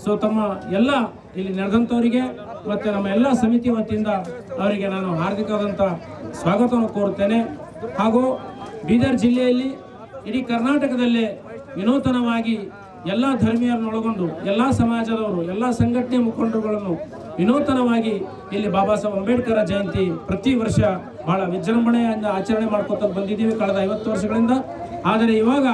ಸೊ ತಮ್ಮ ಎಲ್ಲ ಇಲ್ಲಿ ನಡೆದಂಥವರಿಗೆ ಮತ್ತು ನಮ್ಮ ಎಲ್ಲ ಸಮಿತಿ ವತಿಯಿಂದ ಅವರಿಗೆ ನಾನು ಹಾರ್ದಿಕವಾದಂಥ ಸ್ವಾಗತವನ್ನು ಕೋರುತ್ತೇನೆ. ಹಾಗೂ ಬೀದರ್ ಜಿಲ್ಲೆಯಲ್ಲಿ ಇಡೀ ಕರ್ನಾಟಕದಲ್ಲೇ ವಿನೂತನವಾಗಿ ಎಲ್ಲ ಧರ್ಮೀಯರನ್ನೊಳಗೊಂಡು ಎಲ್ಲ ಸಮಾಜದವರು ಎಲ್ಲ ಸಂಘಟನೆ ಮುಖಂಡರುಗಳನ್ನು ವಿನೂತನವಾಗಿ ಇಲ್ಲಿ ಬಾಬಾ ಸಾಹೇಬ್ ಅಂಬೇಡ್ಕರ್ ಜಯಂತಿ ಪ್ರತಿ ವರ್ಷ ಬಹಳ ವಿಜೃಂಭಣೆಯಿಂದ ಆಚರಣೆ ಮಾಡ್ಕೊತ ಬಂದಿದ್ದೀವಿ ಕಳೆದ 50 ವರ್ಷಗಳಿಂದ. ಆದರೆ ಇವಾಗ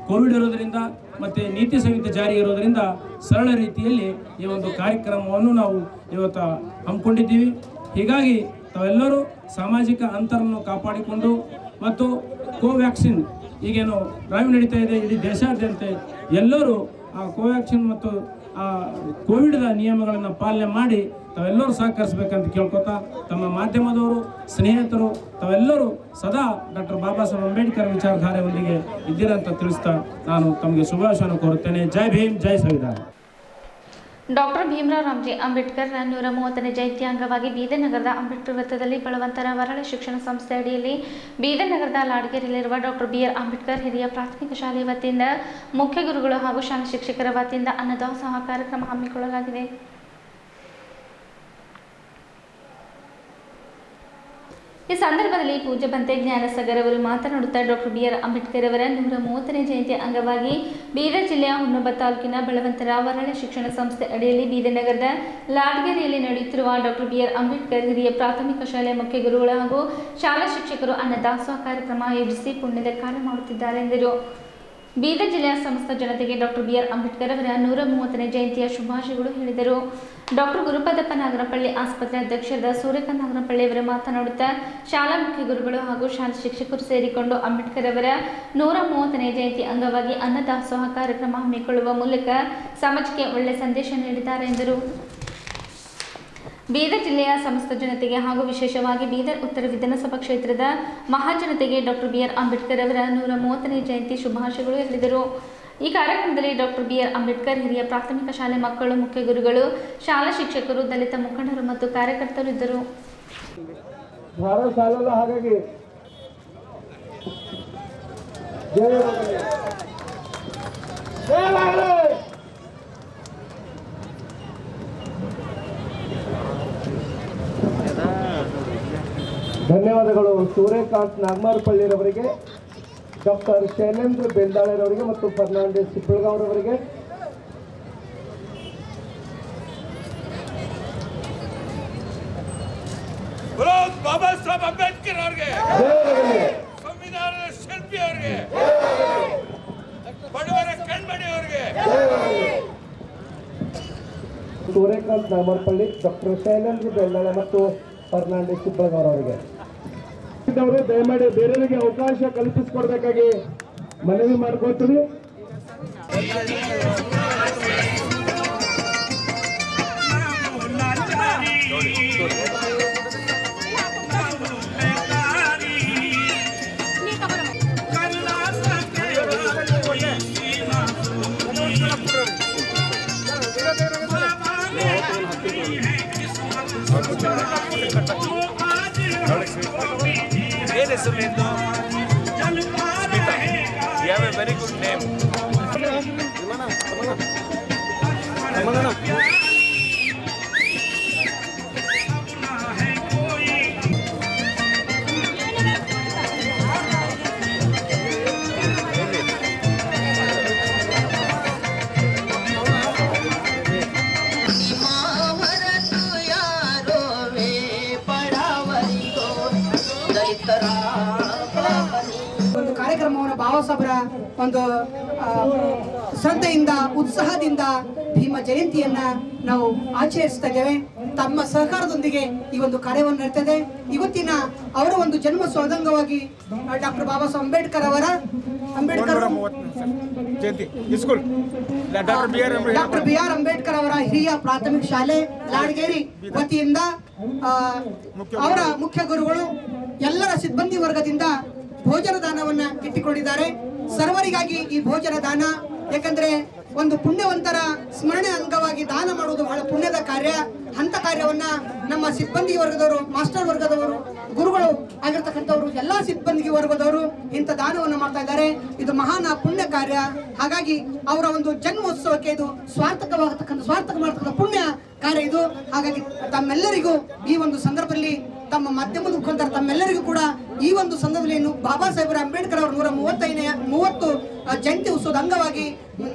ಕೋವಿಡ್ ಇರೋದರಿಂದ ಮತ್ತು ನೀತಿ ಸಂಹಿತೆ ಜಾರಿ ಇರೋದರಿಂದ ಸರಳ ರೀತಿಯಲ್ಲಿ ಈ ಒಂದು ಕಾರ್ಯಕ್ರಮವನ್ನು ನಾವು ಇವತ್ತು ಹಮ್ಮಿಕೊಂಡಿದ್ದೀವಿ. ಹೀಗಾಗಿ ತಾವೆಲ್ಲರೂ ಸಾಮಾಜಿಕ ಅಂತರವನ್ನು ಕಾಪಾಡಿಕೊಂಡು ಮತ್ತು ಕೋವ್ಯಾಕ್ಸಿನ್ ಈಗೇನು ಡ್ರೈವ್ ನಡೀತಾ ಇದೆ ಇಡೀ ದೇಶಾದ್ಯಂತ ಎಲ್ಲರೂ ಆ ಕೋವ್ಯಾಕ್ಸಿನ್ ಮತ್ತು ಆ ಕೋವಿಡ್ದ ನಿಯಮಗಳನ್ನು ಪಾಲನೆ ಮಾಡಿ ತಾವೆಲ್ಲರೂ ಸಹಕರಿಸಬೇಕಂತ ಕೇಳ್ಕೊತಾ ತಮ್ಮ ಮಾಧ್ಯಮದವರು ಸ್ನೇಹಿತರು ತಾವೆಲ್ಲರೂ ಸದಾ ಡಾಕ್ಟರ್ ಬಾಬಾ ಸಾಹೇಬ್ ಅಂಬೇಡ್ಕರ್ ವಿಚಾರಧಾರೆಯೊಂದಿಗೆ ಇದ್ದೀರಂತ ತಿಳಿಸ್ತಾ ನಾನು ತಮಗೆ ಶುಭಾಶಯವನ್ನು ಕೋರುತ್ತೇನೆ. ಜೈ ಭೀಮ್, ಜೈ ಸಂವಿಧಾನ. ಡಾಕ್ಟರ್ ಭೀಮರಾವ್ ರಾಮ್ಜಿ ಅಂಬೇಡ್ಕರ್ 130ನೇ ಜಯಂತಿ ಅಂಗವಾಗಿ ಬೀದರ್ ನಗರದ ಅಂಬೇಡ್ಕರ್ ವೃತ್ತದಲ್ಲಿ ಬಲವಂತರ ವರಳ ಶಿಕ್ಷಣ ಸಂಸ್ಥೆ ಅಡಿಯಲ್ಲಿ ಬೀದರ್ ನಗರದ ಲಾಡ್ಗೆರೆಯಲ್ಲಿರುವ ಡಾಕ್ಟರ್ BR ಅಂಬೇಡ್ಕರ್ ಹಿರಿಯ ಪ್ರಾಥಮಿಕ ಶಾಲೆ ವತಿಯಿಂದ ಮುಖ್ಯ ಗುರುಗಳು ಹಾಗೂ ಶಾಲಾ ಶಿಕ್ಷಕರ ವತಿಯಿಂದ ಅನ್ನದಾಸೋಹ ಕಾರ್ಯಕ್ರಮ ಹಮ್ಮಿಕೊಳ್ಳಲಾಗಿದೆ. ಈ ಸಂದರ್ಭದಲ್ಲಿ ಪೂಜ್ಯ ಬಂತೆ ಜ್ಞಾನಸಾಗರ್ ಅವರು ಮಾತನಾಡುತ್ತಾ ಡಾಕ್ಟರ್ BR ಅಂಬೇಡ್ಕರ್ ಅವರ 130ನೇ ಜಯಂತಿ ಅಂಗವಾಗಿ ಬೀದರ್ ಜಿಲ್ಲೆಯ ಹುನ್ನೊಬ್ಬ ತಾಲೂಕಿನ ಬಲವಂತರ ವರಳ ಶಿಕ್ಷಣ ಸಂಸ್ಥೆ ಅಡಿಯಲ್ಲಿ ಬೀದರ್ ನಗರದ ಲಾಡ್ಗೆರೆಯಲ್ಲಿ ನಡೆಯುತ್ತಿರುವ ಡಾಕ್ಟರ್ BR ಅಂಬೇಡ್ಕರ್ ಹಿರಿಯ ಪ್ರಾಥಮಿಕ ಶಾಲೆಯ ಮುಖ್ಯ ಗುರುಗಳು ಹಾಗೂ ಶಾಲಾ ಶಿಕ್ಷಕರು ಅನ್ನದಾಸೋಹ ಕಾರ್ಯಕ್ರಮ ಆಯೋಜಿಸಿ ಪುಣ್ಯದ ಕಾರ್ಯ ಮಾಡುತ್ತಿದ್ದಾರೆ ಎಂದರು. ಬೀದರ್ ಜಿಲ್ಲೆಯ ಸಮಸ್ತ ಜನತೆಗೆ ಡಾಕ್ಟರ್ BR ಅಂಬೇಡ್ಕರ್ ಅವರ 130ನೇ ಜಯಂತಿಯ ಶುಭಾಶಯಗಳು ಹೇಳಿದರು. ಡಾಕ್ಟರ್ ಗುರುಪದಪ್ಪ ನಾಗರಪಳ್ಳಿ ಆಸ್ಪತ್ರೆ ಅಧ್ಯಕ್ಷರಾದ ಸೂರ್ಯಕಾಂತ್ ನಾಗರಪಳ್ಳಿ ಅವರು ಮಾತನಾಡುತ್ತಾ ಶಾಲಾ ಮುಖ್ಯ ಗುರುಗಳು ಹಾಗೂ ಶಾಲಾ ಶಿಕ್ಷಕರು ಸೇರಿಕೊಂಡು ಅಂಬೇಡ್ಕರ್ ಅವರ 130ನೇ ಜಯಂತಿ ಅಂಗವಾಗಿ ಅನ್ನದಾಸೋಹ ಕಾರ್ಯಕ್ರಮ ಹಮ್ಮಿಕೊಳ್ಳುವ ಮೂಲಕ ಸಮಾಜಕ್ಕೆ ಒಳ್ಳೆಯ ಸಂದೇಶ ನೀಡಿದ್ದಾರೆ ಎಂದರು. ಬೀದರ್ ಜಿಲ್ಲೆಯ ಸಮಸ್ತ ಜನತೆಗೆ ಹಾಗೂ ವಿಶೇಷವಾಗಿ ಬೀದರ್ ಉತ್ತರ ವಿಧಾನಸಭಾ ಕ್ಷೇತ್ರದ ಮಹಾಜನತೆಗೆ ಡಾಕ್ಟರ್ BR ಅಂಬೇಡ್ಕರ್ ಅವರ 130ನೇ ಜಯಂತಿ ಶುಭಾಶಯಗಳು ಹೇಳಿದರು. ಈ ಕಾರ್ಯಕ್ರಮದಲ್ಲಿ ಡಾಕ್ಟರ್ BR ಅಂಬೇಡ್ಕರ್ ಹಿರಿಯ ಪ್ರಾಥಮಿಕ ಶಾಲೆ ಮಕ್ಕಳು, ಮುಖ್ಯ ಗುರುಗಳು, ಶಾಲಾ ಶಿಕ್ಷಕರು, ದಲಿತ ಮುಖಂಡರು ಮತ್ತು ಕಾರ್ಯಕರ್ತರು ಇದ್ದರು. ಹಾಗಾಗಿ ಜಯವಾಗಲಿ ಜಯವಾಗಲಿ. ಧನ್ಯವಾದಗಳು ಸೂರ್ಯಕಾಂತ್ ನಾಗಮಾರಪಳ್ಳಿರವರಿಗೆ, ಡಾಕ್ಟರ್ ಶೈಲೇಂದ್ರ ಬೆಲ್ದಾಳೆರವರಿಗೆ ಮತ್ತು ಫರ್ನಾಂಡಿಸ್ ಚಿಪ್ಪಳಗಾವ್ರವರಿಗೆ. ಬಾಬಾ ಸಾಹೇಬ್ ಅಂಬೇಡ್ಕರ್ ಅವರಿಗೆ, ಸಂವಿಧಾನದ ಶಿಲ್ಪಿ ಅವರಿಗೆ, ಬಡವರ ಕಣ್ಮಣಿ ಅವರಿಗೆ. ಸೂರ್ಯಕಾಂತ್ ನಾಗಮಾರಪಳ್ಳಿ, ಡಾಕ್ಟರ್ ಶೈಲೇಂದ್ರ ಬೆಲ್ದಾಳೆ ಮತ್ತು ಫರ್ನಾಂಡಿಸ್ ಚಿಪ್ಪಳಗಾವ್ರವರಿಗೆ. ದಯಮಾಡಿ ಬೇರೆಯವರಿಗೆ ಅವಕಾಶ ಕಲ್ಪಿಸಿಕೊಡ್ಬೇಕಾಗಿ ಮನವಿ ಮಾಡ್ಕೊಳ್ತೀವಿ. ಏನ್ ಹೆಸರು ನಿಂದು? Smita. You have a very good name. ಒಂದು ಕಾರ್ಯಕ್ರಮವನ್ನು ಬಾಬಾ ಸಾಹೇಬರ ಒಂದು ಶ್ರದ್ಧೆಯಿಂದ ಉತ್ಸಾಹದಿಂದ ಭೀಮ ಜಯಂತಿಯನ್ನ ನಾವು ಆಚರಿಸ್ತಾ ಇದ್ದೇವೆ. ತಮ್ಮ ಸಹಕಾರದೊಂದಿಗೆ ಈ ಒಂದು ಕಾರ್ಯವನ್ನು ನಡೆಯುತ್ತದೆ. ಇವತ್ತಿನ ಅವರ ಒಂದು ಜನ್ಮೋತ್ಸವ ಅಂಗವಾಗಿ ಡಾಕ್ಟರ್ ಬಾಬಾ ಸಾಹೇಬ್ ಅಂಬೇಡ್ಕರ್ ಅವರ ಡಾಕ್ಟರ್ ಬಿ ಆರ್ ಅಂಬೇಡ್ಕರ್ ಅವರ ಹಿರಿಯ ಪ್ರಾಥಮಿಕ ಶಾಲೆ ಲಾಡಗೇರಿ ವತಿಯಿಂದ ಅವರ ಮುಖ್ಯ ಗುರುಗಳು ಎಲ್ಲರ ಸಿಬ್ಬಂದಿ ವರ್ಗದಿಂದ ಭೋಜನ ದಾನವನ್ನ ಇಟ್ಟುಕೊಂಡಿದ್ದಾರೆ. ಸರ್ವರಿಗಾಗಿ ಈ ಭೋಜನ ದಾನ, ಯಾಕಂದ್ರೆ ಒಂದು ಪುಣ್ಯವಂತರ ಸ್ಮರಣೆ ಅಂಗವಾಗಿ ದಾನ ಮಾಡುವುದು ಬಹಳ ಪುಣ್ಯದ ಕಾರ್ಯ. ಅಂತ ಕಾರ್ಯವನ್ನ ನಮ್ಮ ಸಿಬ್ಬಂದಿ ವರ್ಗದವರು, ಮಾಸ್ಟರ್ ವರ್ಗದವರು, ಗುರುಗಳು ಆಗಿರ್ತಕ್ಕಂಥವ್ರು, ಎಲ್ಲಾ ಸಿಬ್ಬಂದಿ ವರ್ಗದವರು ಇಂಥ ದಾನವನ್ನು ಮಾಡ್ತಾ ಇದ್ದಾರೆ. ಇದು ಮಹಾನ್ ಪುಣ್ಯ ಕಾರ್ಯ. ಹಾಗಾಗಿ ಅವರ ಒಂದು ಜನ್ಮೋತ್ಸವಕ್ಕೆ ಇದು ಸ್ವಾರ್ಥಕ ಮಾಡತಕ್ಕಂಥ ಪುಣ್ಯ ಕಾರ್ಯ ಇದು. ಹಾಗಾಗಿ ತಮ್ಮೆಲ್ಲರಿಗೂ ಈ ಒಂದು ಸಂದರ್ಭದಲ್ಲಿ, ತಮ್ಮ ಮಾಧ್ಯಮದ ಮುಖಾಂತರ ತಮ್ಮೆಲ್ಲರಿಗೂ ಕೂಡ ಈ ಒಂದು ಸಂದರ್ಭದಲ್ಲಿ ಬಾಬಾ ಸಾಹೇಬ್ ಅಂಬೇಡ್ಕರ್ ಅವರ 130 ಜಯಂತಿ ಉತ್ಸವದ ಅಂಗವಾಗಿ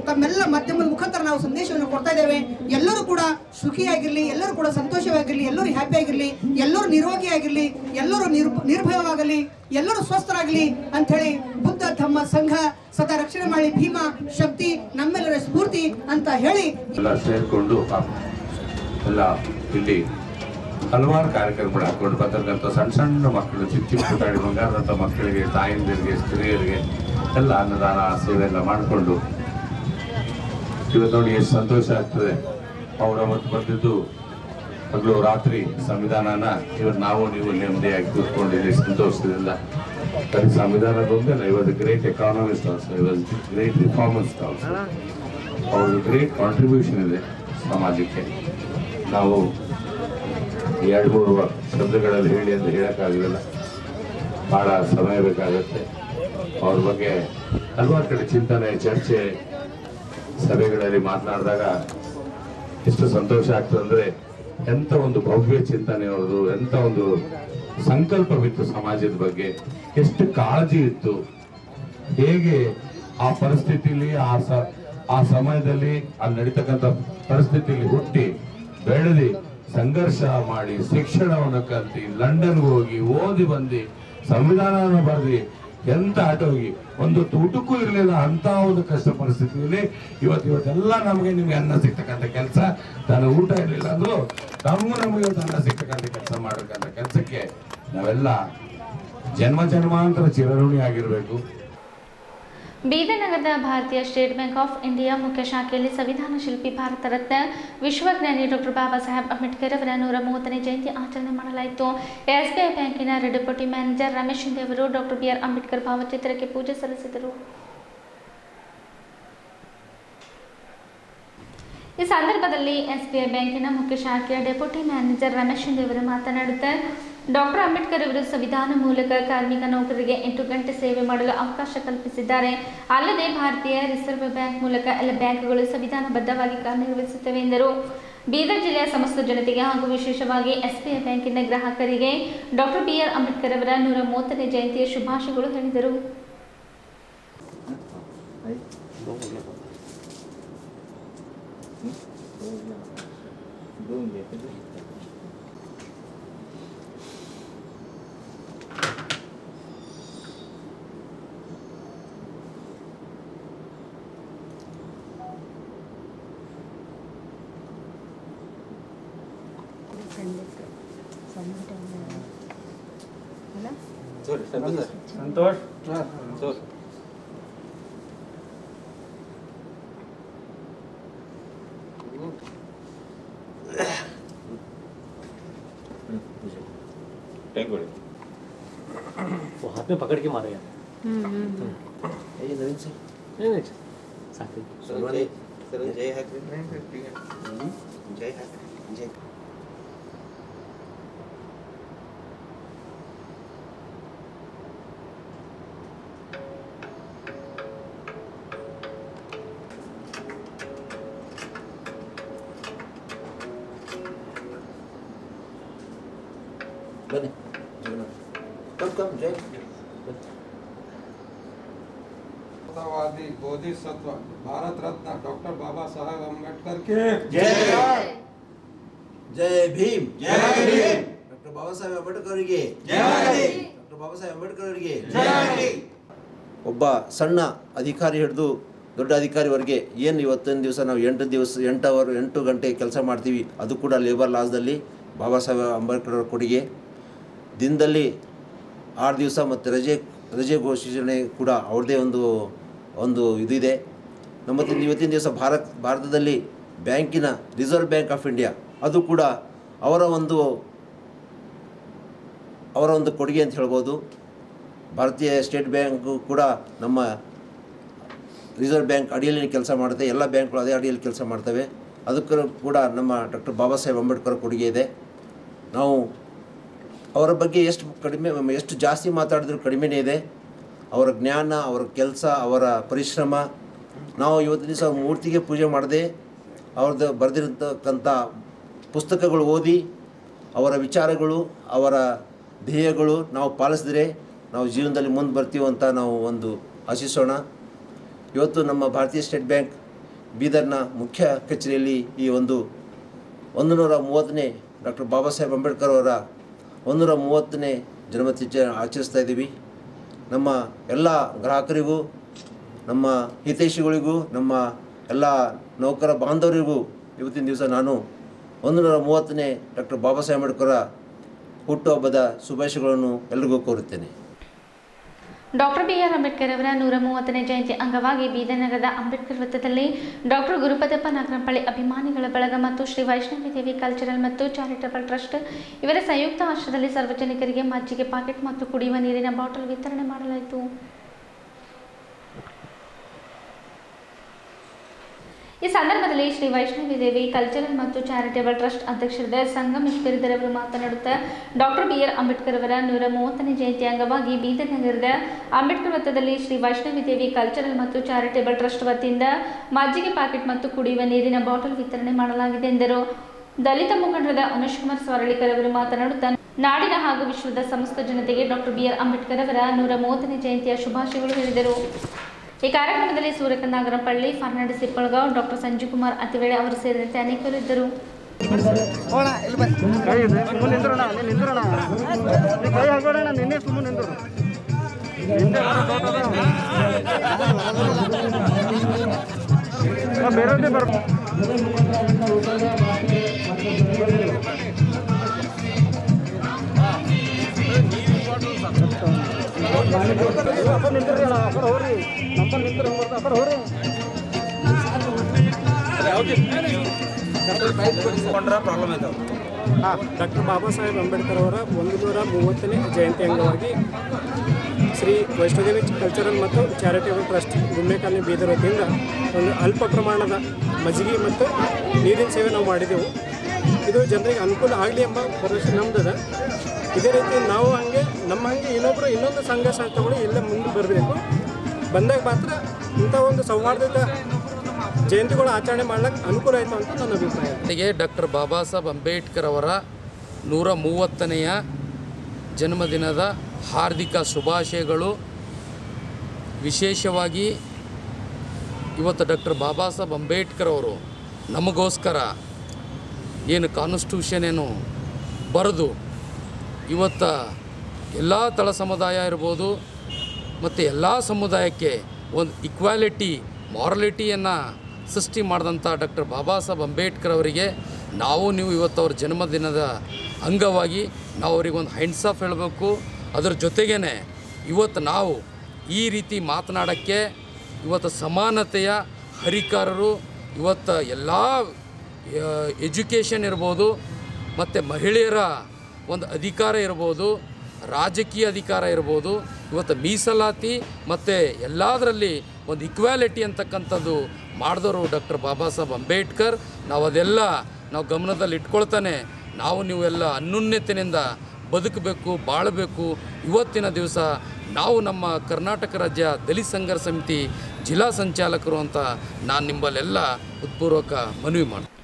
ತಮ್ಮೆಲ್ಲ ಮಾಧ್ಯಮದ ಮುಖಾಂತರ ನಾವು ಸಂದೇಶವನ್ನು ಕೊಡ್ತಾ ಇದ್ದೇವೆ. ಎಲ್ಲರೂ ಕೂಡ ಸುಖಿಯಾಗಿರ್ಲಿ, ಎಲ್ಲರೂ ಕೂಡ ಸಂತೋಷವಾಗಿರ್ಲಿ, ಎಲ್ಲರೂ ಹ್ಯಾಪಿ ಆಗಿರ್ಲಿ, ಎಲ್ಲರೂ ನಿರೋಗಿಯಾಗಿರ್ಲಿ, ಎಲ್ಲರೂ ನಿರ್ಭಯವಾಗಲಿ, ಎಲ್ಲರೂ ಸ್ವಸ್ಥರಾಗಲಿ ಅಂತ ಹೇಳಿ ಬುದ್ಧ ಧಮ್ಮ ಸಂಘ ಸದಾ ರಕ್ಷಣೆ ಮಾಡಿ ಭೀಮ ಶಕ್ತಿ ನಮ್ಮೆಲ್ಲರ ಸ್ಫೂರ್ತಿ ಅಂತ ಹೇಳಿ ಎಲ್ಲ ಸೇರಿಕೊಂಡು ಎಲ್ಲ ಇಲ್ಲಿ ಹಲವಾರು ಕಾರ್ಯಕ್ರಮಗಳು ಹಾಕೊಂಡು ಬರ್ತಕ್ಕಂಥ ಸಣ್ಣ ಸಣ್ಣ ಮಕ್ಕಳು, ಚಿಕ್ಕ ಪುಟಾಣಿ ಬಂಗಾರದಂಥ ಮಕ್ಕಳಿಗೆ, ತಾಯಂದಿರಿಗೆ, ಸ್ತ್ರೀಯರಿಗೆ ಎಲ್ಲ ಅನ್ನದಾನ ಸೇವೆ ಎಲ್ಲ ಮಾಡಿಕೊಂಡು ಇವತ್ತು ನೋಡಿ ಎಷ್ಟು ಸಂತೋಷ ಆಗ್ತದೆ. ಅವರು ಅವತ್ತು ಬಂದಿದ್ದು ಹಗಲು ರಾತ್ರಿ ಸಂವಿಧಾನನ ಇವತ್ತು ನಾವು ನೀವು ನೆಮ್ಮದಿಯಾಗಿ ಕೂತ್ಕೊಂಡಿದ್ದೀವಿ ಸಂತೋಷದಿಂದ. ಬರೀ ಸಂವಿಧಾನದೊಂದಲ್ಲ, ಇವತ್ತು ಗ್ರೇಟ್ ಎಕಾನಮಿಸ್ಟ್ ಆಲ್ಸೋ, ಇವತ್ತು ಗ್ರೇಟ್ ರಿಫಾರ್ಮಿಸ್ಟ್ ಆಲ್ಸೋ. ಅವ್ರದ್ದು ಗ್ರೇಟ್ ಕಾಂಟ್ರಿಬ್ಯೂಷನ್ ಇದೆ ಸಮಾಜಕ್ಕೆ. ನಾವು 2-3 ಶಬ್ದಗಳಲ್ಲಿ ಹೇಳಿ ಅಂತ ಹೇಳೋಕ್ಕಾಗಲಿಲ್ಲ, ಭಾಳ ಸಮಯ ಬೇಕಾಗುತ್ತೆ. ಅವ್ರ ಬಗ್ಗೆ ಹಲವಾರು ಕಡೆ ಚಿಂತನೆ, ಚರ್ಚೆ, ಸಭೆಗಳಲ್ಲಿ ಮಾತನಾಡಿದಾಗ ಎಷ್ಟು ಸಂತೋಷ ಆಗ್ತದೆ ಅಂದರೆ, ಎಂಥ ಒಂದು ಭವ್ಯ ಚಿಂತನೆ ಅವ್ರದ್ದು, ಎಂಥ ಒಂದು ಸಂಕಲ್ಪವಿತ್ತು ಸಮಾಜದ ಬಗ್ಗೆ, ಎಷ್ಟು ಕಾಳಜಿ ಇತ್ತು, ಹೇಗೆ ಆ ಪರಿಸ್ಥಿತಿಯಲ್ಲಿ ಆ ಸಮಯದಲ್ಲಿ ಅಲ್ಲಿ ನಡೀತಕ್ಕಂಥ ಪರಿಸ್ಥಿತಿಯಲ್ಲಿ ಹುಟ್ಟಿ ಬೆಳೆದು ಸಂಘರ್ಷ ಮಾಡಿ ಶಿಕ್ಷಣವನ್ನು ಕಲ್ತಿ ಲಂಡನ್ಗೆ ಹೋಗಿ ಓದಿ ಬಂದು ಸಂವಿಧಾನವನ್ನು ಬರೆದು ಎಂತ ಆಟೋಗಿ ಒಂದು ಊಟಕ್ಕೂ ಇರಲಿಲ್ಲ ಅಂತ ಒಂದು ಕಷ್ಟ ಪರಿಸ್ಥಿತಿಯಲ್ಲಿ ಇವತ್ತೆಲ್ಲ ನಿಮ್ಗೆ ಅನ್ನ ಸಿಗ್ತಕ್ಕಂಥ ಕೆಲಸ. ನಾನು ಊಟ ಇರಲಿಲ್ಲ ಅಂದ್ರು ನಮಗೆ ಇವತ್ತು ಅನ್ನ ಸಿಗ್ತಕ್ಕಂಥ ಕೆಲಸ ಮಾಡತಕ್ಕಂಥ ಕೆಲಸಕ್ಕೆ ನಾವೆಲ್ಲ ಜನ್ಮಾಂತರ ಚಿರಋಣಿ ಆಗಿರಬೇಕು. ಬೀದರ್ ನಗರದ ಭಾರತೀಯ ಸ್ಟೇಟ್ ಬ್ಯಾಂಕ್ ಆಫ್ ಇಂಡಿಯಾ ಮುಖ್ಯ ಶಾಖೆಯಲ್ಲಿ ಸಂವಿಧಾನ ಶಿಲ್ಪಿ, ಭಾರತ ರತ್ನ, ವಿಶ್ವಜ್ಞಾನಿ ಡಾಕ್ಟರ್ ಬಾಬಾ ಸಾಹೇಬ್ ಅಂಬೇಡ್ಕರ್ ಅವರ 130ನೇ ಜಯಂತಿ ಆಚರಣೆ ಮಾಡಲಾಯಿತು. ಎಸ್ಬಿಐ ಬ್ಯಾಂಕಿನ ಡೆಪ್ಯೂಟಿ ಮ್ಯಾನೇಜರ್ ರಮೇಶ್ ಶಿಂದೆ ಅವರು ಡಾಕ್ಟರ್ ಬಿ ಆರ್ ಅಂಬೇಡ್ಕರ್ ಭಾವಚಿತ್ರಕ್ಕೆ ಪೂಜೆ ಸಲ್ಲಿಸಿದರು. ಈ ಸಂದರ್ಭದಲ್ಲಿ ಎಸ್ಬಿಐ ಬ್ಯಾಂಕಿನ ಮುಖ್ಯ ಶಾಖೆಯ ಡೆಪ್ಯೂಟಿ ಮ್ಯಾನೇಜರ್ ರಮೇಶ್ ಶಿಂದೆ ಅವರು ಮಾತನಾಡುತ್ತಾ, ಡಾಕ್ಟರ್ ಅಂಬೇಡ್ಕರ್ ಅವರು ಸಂವಿಧಾನ ಮೂಲಕ ಕಾರ್ಮಿಕ ನೌಕರರಿಗೆ 8 ಗಂಟೆ ಸೇವೆ ಮಾಡಲು ಅವಕಾಶ ಕಲ್ಪಿಸಿದ್ದಾರೆ. ಅಲ್ಲದೆ ಭಾರತೀಯ ರಿಸರ್ವ್ ಬ್ಯಾಂಕ್ ಮೂಲಕ ಎಲ್ಲ ಬ್ಯಾಂಕ್ಗಳು ಸಂವಿಧಾನಬದ್ಧವಾಗಿ ಕಾರ್ಯನಿರ್ವಹಿಸುತ್ತವೆ ಎಂದರು. ಬೀದರ್ ಜಿಲ್ಲೆಯ ಸಮಸ್ತ ಜನತೆಗೆ ಹಾಗೂ ವಿಶೇಷವಾಗಿ ಎಸ್ಬಿಐ ಬ್ಯಾಂಕಿನ ಗ್ರಾಹಕರಿಗೆ ಡಾಕ್ಟರ್ BR ಅಂಬೇಡ್ಕರ್ ಅವರ 130ನೇ ಜಯಂತಿಯ ಶುಭಾಶಯಗಳು ಹೇಳಿದರು. ಸಂತೋಷ್ वो हाथ में पकड़ के मारे यार। ये नवीन से साथी जय है जय है जय बने कम जय वादी बोधिसत्व भारत रत्न डॉक्टर बाबा साहेब अम्बेडकर के जय जय भीम डॉक्टर बाबा साहेब अंಬೇಡ್ಕರ್ ಅವರಿಗೆ ಡಾಕ್ಟರ್ ಬಾಬಾ ಸಾಹೇಬ್ ಅಂಬೇಡ್ಕರ್ ಅವರಿಗೆ ಒಬ್ಬ ಸಣ್ಣ ಅಧಿಕಾರಿ ಹಿಡಿದು ದೊಡ್ಡ ಅಧಿಕಾರಿವರೆಗೆ ಏನು ಇವತ್ತಿನ ದಿವಸ ನಾವು 8 ಗಂಟೆ ಕೆಲಸ ಮಾಡ್ತೀವಿ, ಅದು ಕೂಡ ಲೇಬರ್ ಲಾಸ್ದಲ್ಲಿ ಬಾಬಾ ಸಾಹೇಬ್ ಅಂಬೇಡ್ಕರ್ ಅವರ ಕೊಡುಗೆ. ದಿನದಲ್ಲಿ 6 ದಿವಸ ಮತ್ತು ರಜೆ ಘೋಷಣೆ ಕೂಡ ಅವ್ರದ್ದೇ ಒಂದು ಇದಿದೆ. ಇವತ್ತಿನ ದಿವಸ ಭಾರತದಲ್ಲಿ ಬ್ಯಾಂಕಿನ ರಿಸರ್ವ್ ಬ್ಯಾಂಕ್ ಆಫ್ ಇಂಡಿಯಾ ಅದು ಕೂಡ ಅವರ ಒಂದು ಕೊಡುಗೆ ಅಂತ ಹೇಳ್ಬೋದು. ಭಾರತೀಯ ಸ್ಟೇಟ್ ಬ್ಯಾಂಕು ಕೂಡ ನಮ್ಮ ರಿಸರ್ವ್ ಬ್ಯಾಂಕ್ ಅಡಿಯಲ್ಲಿ ಕೆಲಸ ಮಾಡುತ್ತೆ. ಎಲ್ಲ ಬ್ಯಾಂಕ್ಗಳು ಅದೇ ಅಡಿಯಲ್ಲಿ ಕೆಲಸ ಮಾಡ್ತವೆ. ಅದಕ್ಕೂ ಕೂಡ ನಮ್ಮ ಡಾಕ್ಟರ್ ಬಾಬಾ ಸಾಹೇಬ್ ಅಂಬೇಡ್ಕರ್ ಕೊಡುಗೆ ಇದೆ. ನಾವು ಅವರ ಬಗ್ಗೆ ಎಷ್ಟು ಜಾಸ್ತಿ ಮಾತಾಡಿದ್ರೂ ಕಡಿಮೆನೇ ಇದೆ. ಅವರ ಜ್ಞಾನ, ಅವರ ಕೆಲಸ, ಅವರ ಪರಿಶ್ರಮ. ನಾವು ಇವತ್ತಿನ ದಿವಸ ಮೂರ್ತಿಗೆ ಪೂಜೆ ಮಾಡದೆ ಅವ್ರದ್ದು ಬರೆದಿರತಕ್ಕಂಥ ಪುಸ್ತಕಗಳು ಓದಿ ಅವರ ವಿಚಾರಗಳು, ಅವರ ಧ್ಯೇಯಗಳು ನಾವು ಪಾಲಿಸಿದ್ರೆ ನಾವು ಜೀವನದಲ್ಲಿ ಮುಂದೆ ಬರ್ತೀವಿ ಅಂತ ನಾವು ಆಶಿಸೋಣ. ಇವತ್ತು ನಮ್ಮ ಭಾರತೀಯ ಸ್ಟೇಟ್ ಬ್ಯಾಂಕ್ ಬೀದರ್ನ ಮುಖ್ಯ ಕಚೇರಿಯಲ್ಲಿ ಈ 130ನೇ ಡಾಕ್ಟರ್ ಬಾಬಾ ಸಾಹೇಬ್ ಅಂಬೇಡ್ಕರ್ ಅವರ 130ನೇ ಜನ್ಮದಿನ ಆಚರಿಸ್ತಾ ಇದ್ದೀವಿ. ನಮ್ಮ ಎಲ್ಲ ಗ್ರಾಹಕರಿಗೂ, ನಮ್ಮ ಹಿತೈಷಿಗಳಿಗೂ, ನಮ್ಮ ಎಲ್ಲ ನೌಕರ ಬಾಂಧವರಿಗೂ ಇವತ್ತಿನ ದಿವಸ ನಾನು 130ನೇ ಡಾಕ್ಟರ್ ಬಾಬಾ ಸಾಹೇಬ್ ಅಂಬೇಡ್ಕರ್ ಹುಟ್ಟುಹಬ್ಬದ ಶುಭಾಶಯಗಳನ್ನು ಎಲ್ಲರಿಗೂ ಕೋರುತ್ತೇನೆ. ಡಾಕ್ಟರ್ BR ಅಂಬೇಡ್ಕರ್ ಅವರ 130ನೇ ಜಯಂತಿ ಅಂಗವಾಗಿ ಬೀದರ್ ನಗರದ ಅಂಬೇಡ್ಕರ್ ವೃತ್ತದಲ್ಲಿ ಡಾಕ್ಟರ್ ಗುರುಪದಪ್ಪ ನಾಗರಂಪಳ್ಳಿ ಅಭಿಮಾನಿಗಳ ಬಳಗ ಮತ್ತು ಶ್ರೀ ವೈಷ್ಣವಿ ದೇವಿ ಕಲ್ಚರಲ್ ಮತ್ತು ಚಾರಿಟಬಲ್ ಟ್ರಸ್ಟ್ ಇವರ ಸಂಯುಕ್ತ ಆಶ್ರಯದಲ್ಲಿ ಸಾರ್ವಜನಿಕರಿಗೆ ಮಜ್ಜಿಗೆ ಪಾಕೆಟ್ ಮತ್ತು ಕುಡಿಯುವ ನೀರಿನ ಬಾಟಲ್ ವಿತರಣೆ ಮಾಡಲಾಯಿತು. ಈ ಸಂದರ್ಭದಲ್ಲಿ ಶ್ರೀ ವೈಷ್ಣವಿ ದೇವಿ ಕಲ್ಚರಲ್ ಮತ್ತು ಚಾರಿಟಬಲ್ ಟ್ರಸ್ಟ್ ಅಧ್ಯಕ್ಷರಾದ ಸಂಗಮೇಶ್ವರಿಧರ್ ಅವರು ಮಾತನಾಡುತ್ತಾ ಡಾಕ್ಟರ್ BR ಅಂಬೇಡ್ಕರ್ ಅವರ 130ನೇ ಜಯಂತಿ ಅಂಗವಾಗಿ ಬೀದರ್ ನಗರದ ಅಂಬೇಡ್ಕರ್ ವೃತ್ತದಲ್ಲಿ ಶ್ರೀ ವೈಷ್ಣವಿ ದೇವಿ ಕಲ್ಚರಲ್ ಮತ್ತು ಚಾರಿಟಬಲ್ ಟ್ರಸ್ಟ್ ವತಿಯಿಂದ ಮಜ್ಜಿಗೆ ಪಾಕೆಟ್ ಮತ್ತು ಕುಡಿಯುವ ನೀರಿನ ಬಾಟಲ್ ವಿತರಣೆ ಮಾಡಲಾಗಿದೆ ಎಂದರು. ದಲಿತ ಮುಖಂಡರಾದ ಅನುಷ್ ಕುಮಾರ್ ಸ್ವಾರಳಿಕರ್ ಅವರು ಮಾತನಾಡುತ್ತಾ ನಾಡಿನ ಹಾಗೂ ವಿಶ್ವದ ಸಮಸ್ತ ಜನತೆಗೆ ಡಾಕ್ಟರ್ BR ಅಂಬೇಡ್ಕರ್ ಅವರ 130ನೇ ಜಯಂತಿಯ ಶುಭಾಶಯಗಳು ಹೇಳಿದರು. ಈ ಕಾರ್ಯಕ್ರಮದಲ್ಲಿ ಸೂರ್ಯಕಾಂತ್ ನಾಗರಂಪಳ್ಳಿ, ಫರ್ನಾಂಡಿಸ್ ಇಪ್ಪಳಗಾವ್, ಡಾಕ್ಟರ್ ಸಂಜೀವ್ ಕುಮಾರ್ ಅತಿವೇಳೆ ಅವರು ಸೇರಿದಂತೆ ಅನೇಕರು ಇದ್ದರು. ಡಾಕ್ಟರ್ ಬಾಬಾ ಸಾಹೇಬ್ ಅಂಬೇಡ್ಕರ್ ಅವರ 130ನೇ ಜಯಂತಿ ಅಂಗವಾಗಿ ಶ್ರೀ ವೈಷ್ಣೋದೇವಿ ಕಲ್ಚರಲ್ ಮತ್ತು ಚಾರಿಟೇಬಲ್ ಟ್ರಸ್ಟ್ ಗುಮ್ಮೆಕಾಲನಿ ಬೀದರ್ ವತಿಯಿಂದ ಒಂದು ಅಲ್ಪ ಪ್ರಮಾಣದ ಮಜ್ಜಿಗೆ ಮತ್ತು ನೀರಿನ ಸೇವೆ ನಾವು ಮಾಡಿದೆವು. ಇದು ಜನರಿಗೆ ಅನುಕೂಲ ಆಗಲಿ ಎಂಬ ಭರವಸೆ ನಮ್ಮದು. ಇದೇ ರೀತಿ ನಾವು ಹಂಗೆ ನಮ್ಮ ಹಂಗೆ ಇನ್ನೊಂದು ಸಂಘ ಸಂಸ್ಥೆಗಳು ಎಲ್ಲ ಮುಂದೆ ಬರಬೇಕು. ಬಂದಾಗ ಮಾತ್ರ ಇಂಥ ಒಂದು ಸೌಹಾರ್ದದ ಜಯಂತಿಗಳು ಆಚರಣೆ ಮಾಡ್ಲಿಕ್ಕೆ ಅನುಕೂಲ ಆಯಿತು ಅಂತ ನನ್ನ ಅಭಿಪ್ರಾಯ. ನನಗೆ ಡಾಕ್ಟರ್ ಬಾಬಾ ಸಾಹೇಬ್ ಅಂಬೇಡ್ಕರ್ ಅವರ 130ನೇ ಜನ್ಮದಿನದ ಹಾರ್ದಿಕ ಶುಭಾಶಯಗಳು. ವಿಶೇಷವಾಗಿ ಇವತ್ತು ಡಾಕ್ಟರ್ ಬಾಬಾ ಸಾಹೇಬ್ ಅಂಬೇಡ್ಕರ್ ಅವರು ನಮಗೋಸ್ಕರ ಏನು ಕಾನ್ಸ್ಟಿಟ್ಯೂಷನ್ ಏನು ಬರೆದು ಇವತ್ತು ಎಲ್ಲ ತಳ ಸಮುದಾಯ ಇರ್ಬೋದು ಮತ್ತು ಎಲ್ಲ ಸಮುದಾಯಕ್ಕೆ ಒಂದು ಇಕ್ವಾಲಿಟಿ ಮಾರಲಿಟಿಯನ್ನು ಸೃಷ್ಟಿ ಮಾಡಿದಂಥ ಡಾಕ್ಟರ್ ಬಾಬಾ ಸಾಹೇಬ್ ಅಂಬೇಡ್ಕರ್ ಅವರಿಗೆ ನೀವು ಇವತ್ತು ಅವ್ರ ಜನ್ಮದಿನದ ಅಂಗವಾಗಿ ನಾವು ಅವರಿಗೊಂದು ಹ್ಯಾಂಡ್ಸ್ ಆಫ್ ಹೇಳಬೇಕು. ಅದರ ಜೊತೆಗೇ ಇವತ್ತು ನಾವು ಈ ರೀತಿ ಮಾತನಾಡೋಕ್ಕೆ ಇವತ್ತು ಸಮಾನತೆಯ ಹರಿಕಾರರು ಇವತ್ತು ಎಲ್ಲ ಎಜುಕೇಷನ್ ಇರ್ಬೋದು ಮತ್ತು ಮಹಿಳೆಯರ ಒಂದು ಅಧಿಕಾರ ಇರ್ಬೋದು, ರಾಜಕೀಯ ಅಧಿಕಾರ ಇರ್ಬೋದು, ಇವತ್ತು ಮೀಸಲಾತಿ ಮತ್ತು ಎಲ್ಲದರಲ್ಲಿ ಒಂದು ಇಕ್ವಾಲಿಟಿ ಅಂತಕ್ಕಂಥದ್ದು ಮಾಡಿದವರು ಡಾಕ್ಟರ್ ಬಾಬಾ ಸಾಹೇಬ್ ಅಂಬೇಡ್ಕರ್. ಅದೆಲ್ಲ ನಾವು ಗಮನದಲ್ಲಿ ಇಟ್ಕೊಳ್ತಾನೆ ನೀವೆಲ್ಲ ಅನ್ಯೂನ್ಯತೆಯಿಂದ ಬದುಕಬೇಕು, ಬಾಳಬೇಕು. ಇವತ್ತಿನ ದಿವಸ ನಾವು ನಮ್ಮ ಕರ್ನಾಟಕ ರಾಜ್ಯ ದಲಿತ ಸಂಘರ್ಷ ಸಮಿತಿ ಜಿಲ್ಲಾ ಸಂಚಾಲಕರು ಅಂತ ನಾನು ನಿಮ್ಮಲ್ಲೆಲ್ಲ ಹೃತ್ಪೂರ್ವಕ ಮನವಿ ಮಾಡ್ತೀನಿ.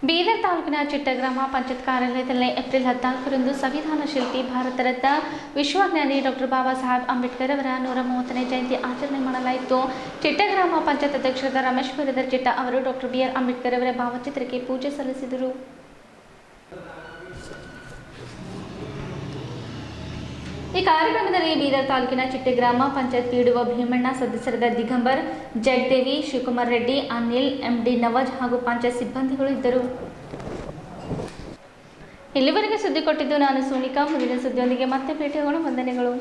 ಬೀದರ್ ತಾಲೂಕಿನ ಚಿಟ್ಟಗ್ರಾಮ ಪಂಚಾಯತ್ ಕಾರ್ಯಾಲಯದಲ್ಲಿ ಏಪ್ರಿಲ್ 14ರಂದು ಸಂವಿಧಾನ ಶಿಲ್ಪಿ ಭಾರತ ರತ್ನ ವಿಶ್ವಜ್ಞಾನಿ ಡಾಕ್ಟರ್ ಬಾಬಾ ಸಾಹೇಬ್ ಅಂಬೇಡ್ಕರ್ ಅವರ 130ನೇ ಜಯಂತಿ ಆಚರಣೆ ಮಾಡಲಾಯಿತು. ಚಿಟ್ಟಗ್ರಾಮ ಪಂಚಾಯತ್ ಅಧ್ಯಕ್ಷರಾದ ರಮೇಶ್ ಬಿರದರ್ ಚಿಟ್ಟ ಅವರು ಡಾಕ್ಟರ್ BR ಅಂಬೇಡ್ಕರ್ ಅವರ ಭಾವಚಿತ್ರಕ್ಕೆ ಪೂಜೆ ಸಲ್ಲಿಸಿದರು. ಈ ಕಾರ್ಯಕ್ರಮದಲ್ಲಿ ಬೀದರ್ ತಾಲೂಕಿನ ಚಿಟ್ಟಗ್ರಾಮ ಪಂಚಾಯತ್ PDO ಭೀಮಣ್ಣ, ಸದಸ್ಯರಾದ ದಿಗಂಬರ್, ಜಗದೇವಿ, ಶಿವಕುಮಾರ್ ರೆಡ್ಡಿ, ಅನಿಲ್, MD ನವಾಜ್ ಹಾಗೂ ಪಂಚಾಯತ್ ಸಿಬ್ಬಂದಿಗಳು ಇದ್ದರು. ಇಲ್ಲಿವರೆಗೆ ಸುದ್ದಿ ಕೊಟ್ಟಿದ್ದು ನಾನು ಸೋನಿಕಾ. ಮುಂದಿನ ಸುದ್ದಿಯೊಂದಿಗೆ ಮತ್ತೆ ಭೇಟಿಯಾಗೋಣ. ವಂದನೆಗಳು.